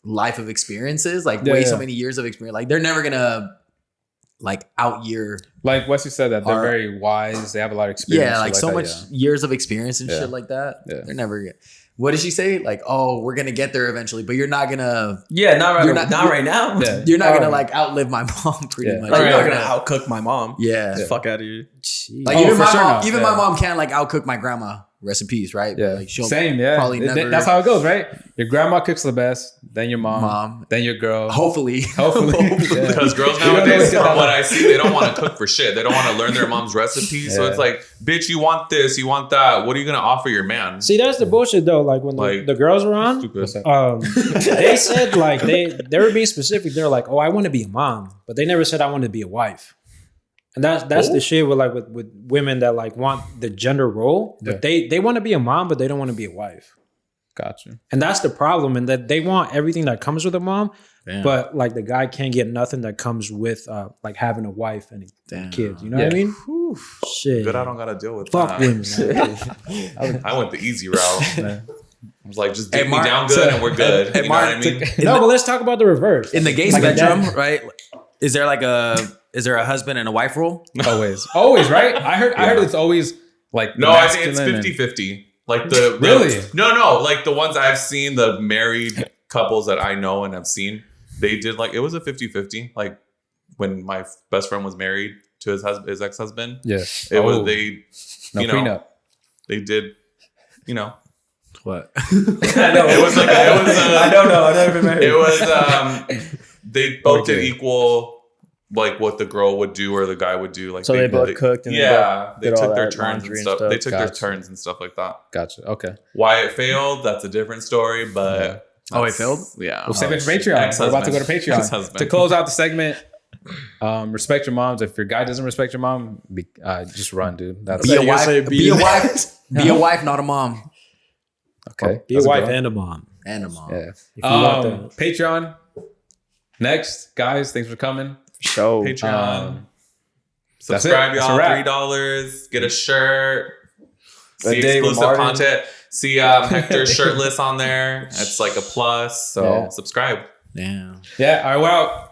life of experiences, like so many years of experience. Like they're never gonna like out year. Like Wesley said, that they're very wise. They have a lot of experience. Yeah, like so much years of experience and shit like that. Yeah. They're never gonna. What did she say? Like, oh, we're gonna get there eventually, but you're not gonna. Yeah, not right. Not right now. Yeah. You're not gonna like outlive my mom, pretty much. Like, you're not Right. gonna outcook my mom. Yeah. Fuck out of here. Like Oh, even for my sure mom, not. even my mom can't like outcook my grandma. Rest in peace, right? Yeah. But, like, she'll Same. Yeah. probably never. That's how it goes, right? Your grandma cooks the best, then your mom, then your girl. Hopefully. Hopefully. Yeah. Because girls nowadays, from what I see, they don't want to cook for shit. They don't want to learn their mom's recipes. So it's like, bitch, you want this, you want that. What are you gonna offer your man? See, that's the bullshit though. Like when the girls were on, they said like they were being specific. They're like, oh, I want to be a mom, but they never said I want to be a wife. And that's the shit with like with women that like want the gender role, but they want to be a mom, but they don't want to be a wife. Gotcha. And that's the problem, and that they want everything that comes with a mom, but like the guy can't get nothing that comes with like having a wife and kids. You know what I mean? Shit. Good, I don't gotta deal with Fuck that. women. I went the easy route. I was like, just dig me down good and we're good. You know what I mean? No, but let's talk about the reverse. In the gay spectrum, right? Is there a husband and a wife role? Always, right? I heard it's always like No, I think it's 50-50. Like the Really? No, like the ones I've seen, the married couples that I know and have seen, they did like, it was a 50-50. Like when my best friend was married to his ex-husband. Yeah. It was prenup. They did, you know. What? I know. I don't know. I've never been married. It was they both did equal like what the girl would do or the guy would do. Like so they both cooked and they did all took their that turns and laundry stuff. and They took their Gotcha. turns and stuff like that. Gotcha. Okay. Why it failed, that's a different story, but it failed? Yeah. We'll save it for Patreon. We're about to go to Patreon. Ex-husband. To close out the segment, respect your moms. If your guy doesn't respect your mom, just run, dude. That's Be a wife. Be a wife. Be a wife, not a mom. okay. Be a wife and a mom. And a mom. Yeah. If you want that. Patreon. Next, guys, thanks for coming. Show. Patreon. That's Subscribe, it. That's a y'all. wrap. $3. Get a shirt. See day with exclusive Martin. content. See Hector shirtless on there. It's like a plus. So subscribe. Yeah. Yeah. All right. Well,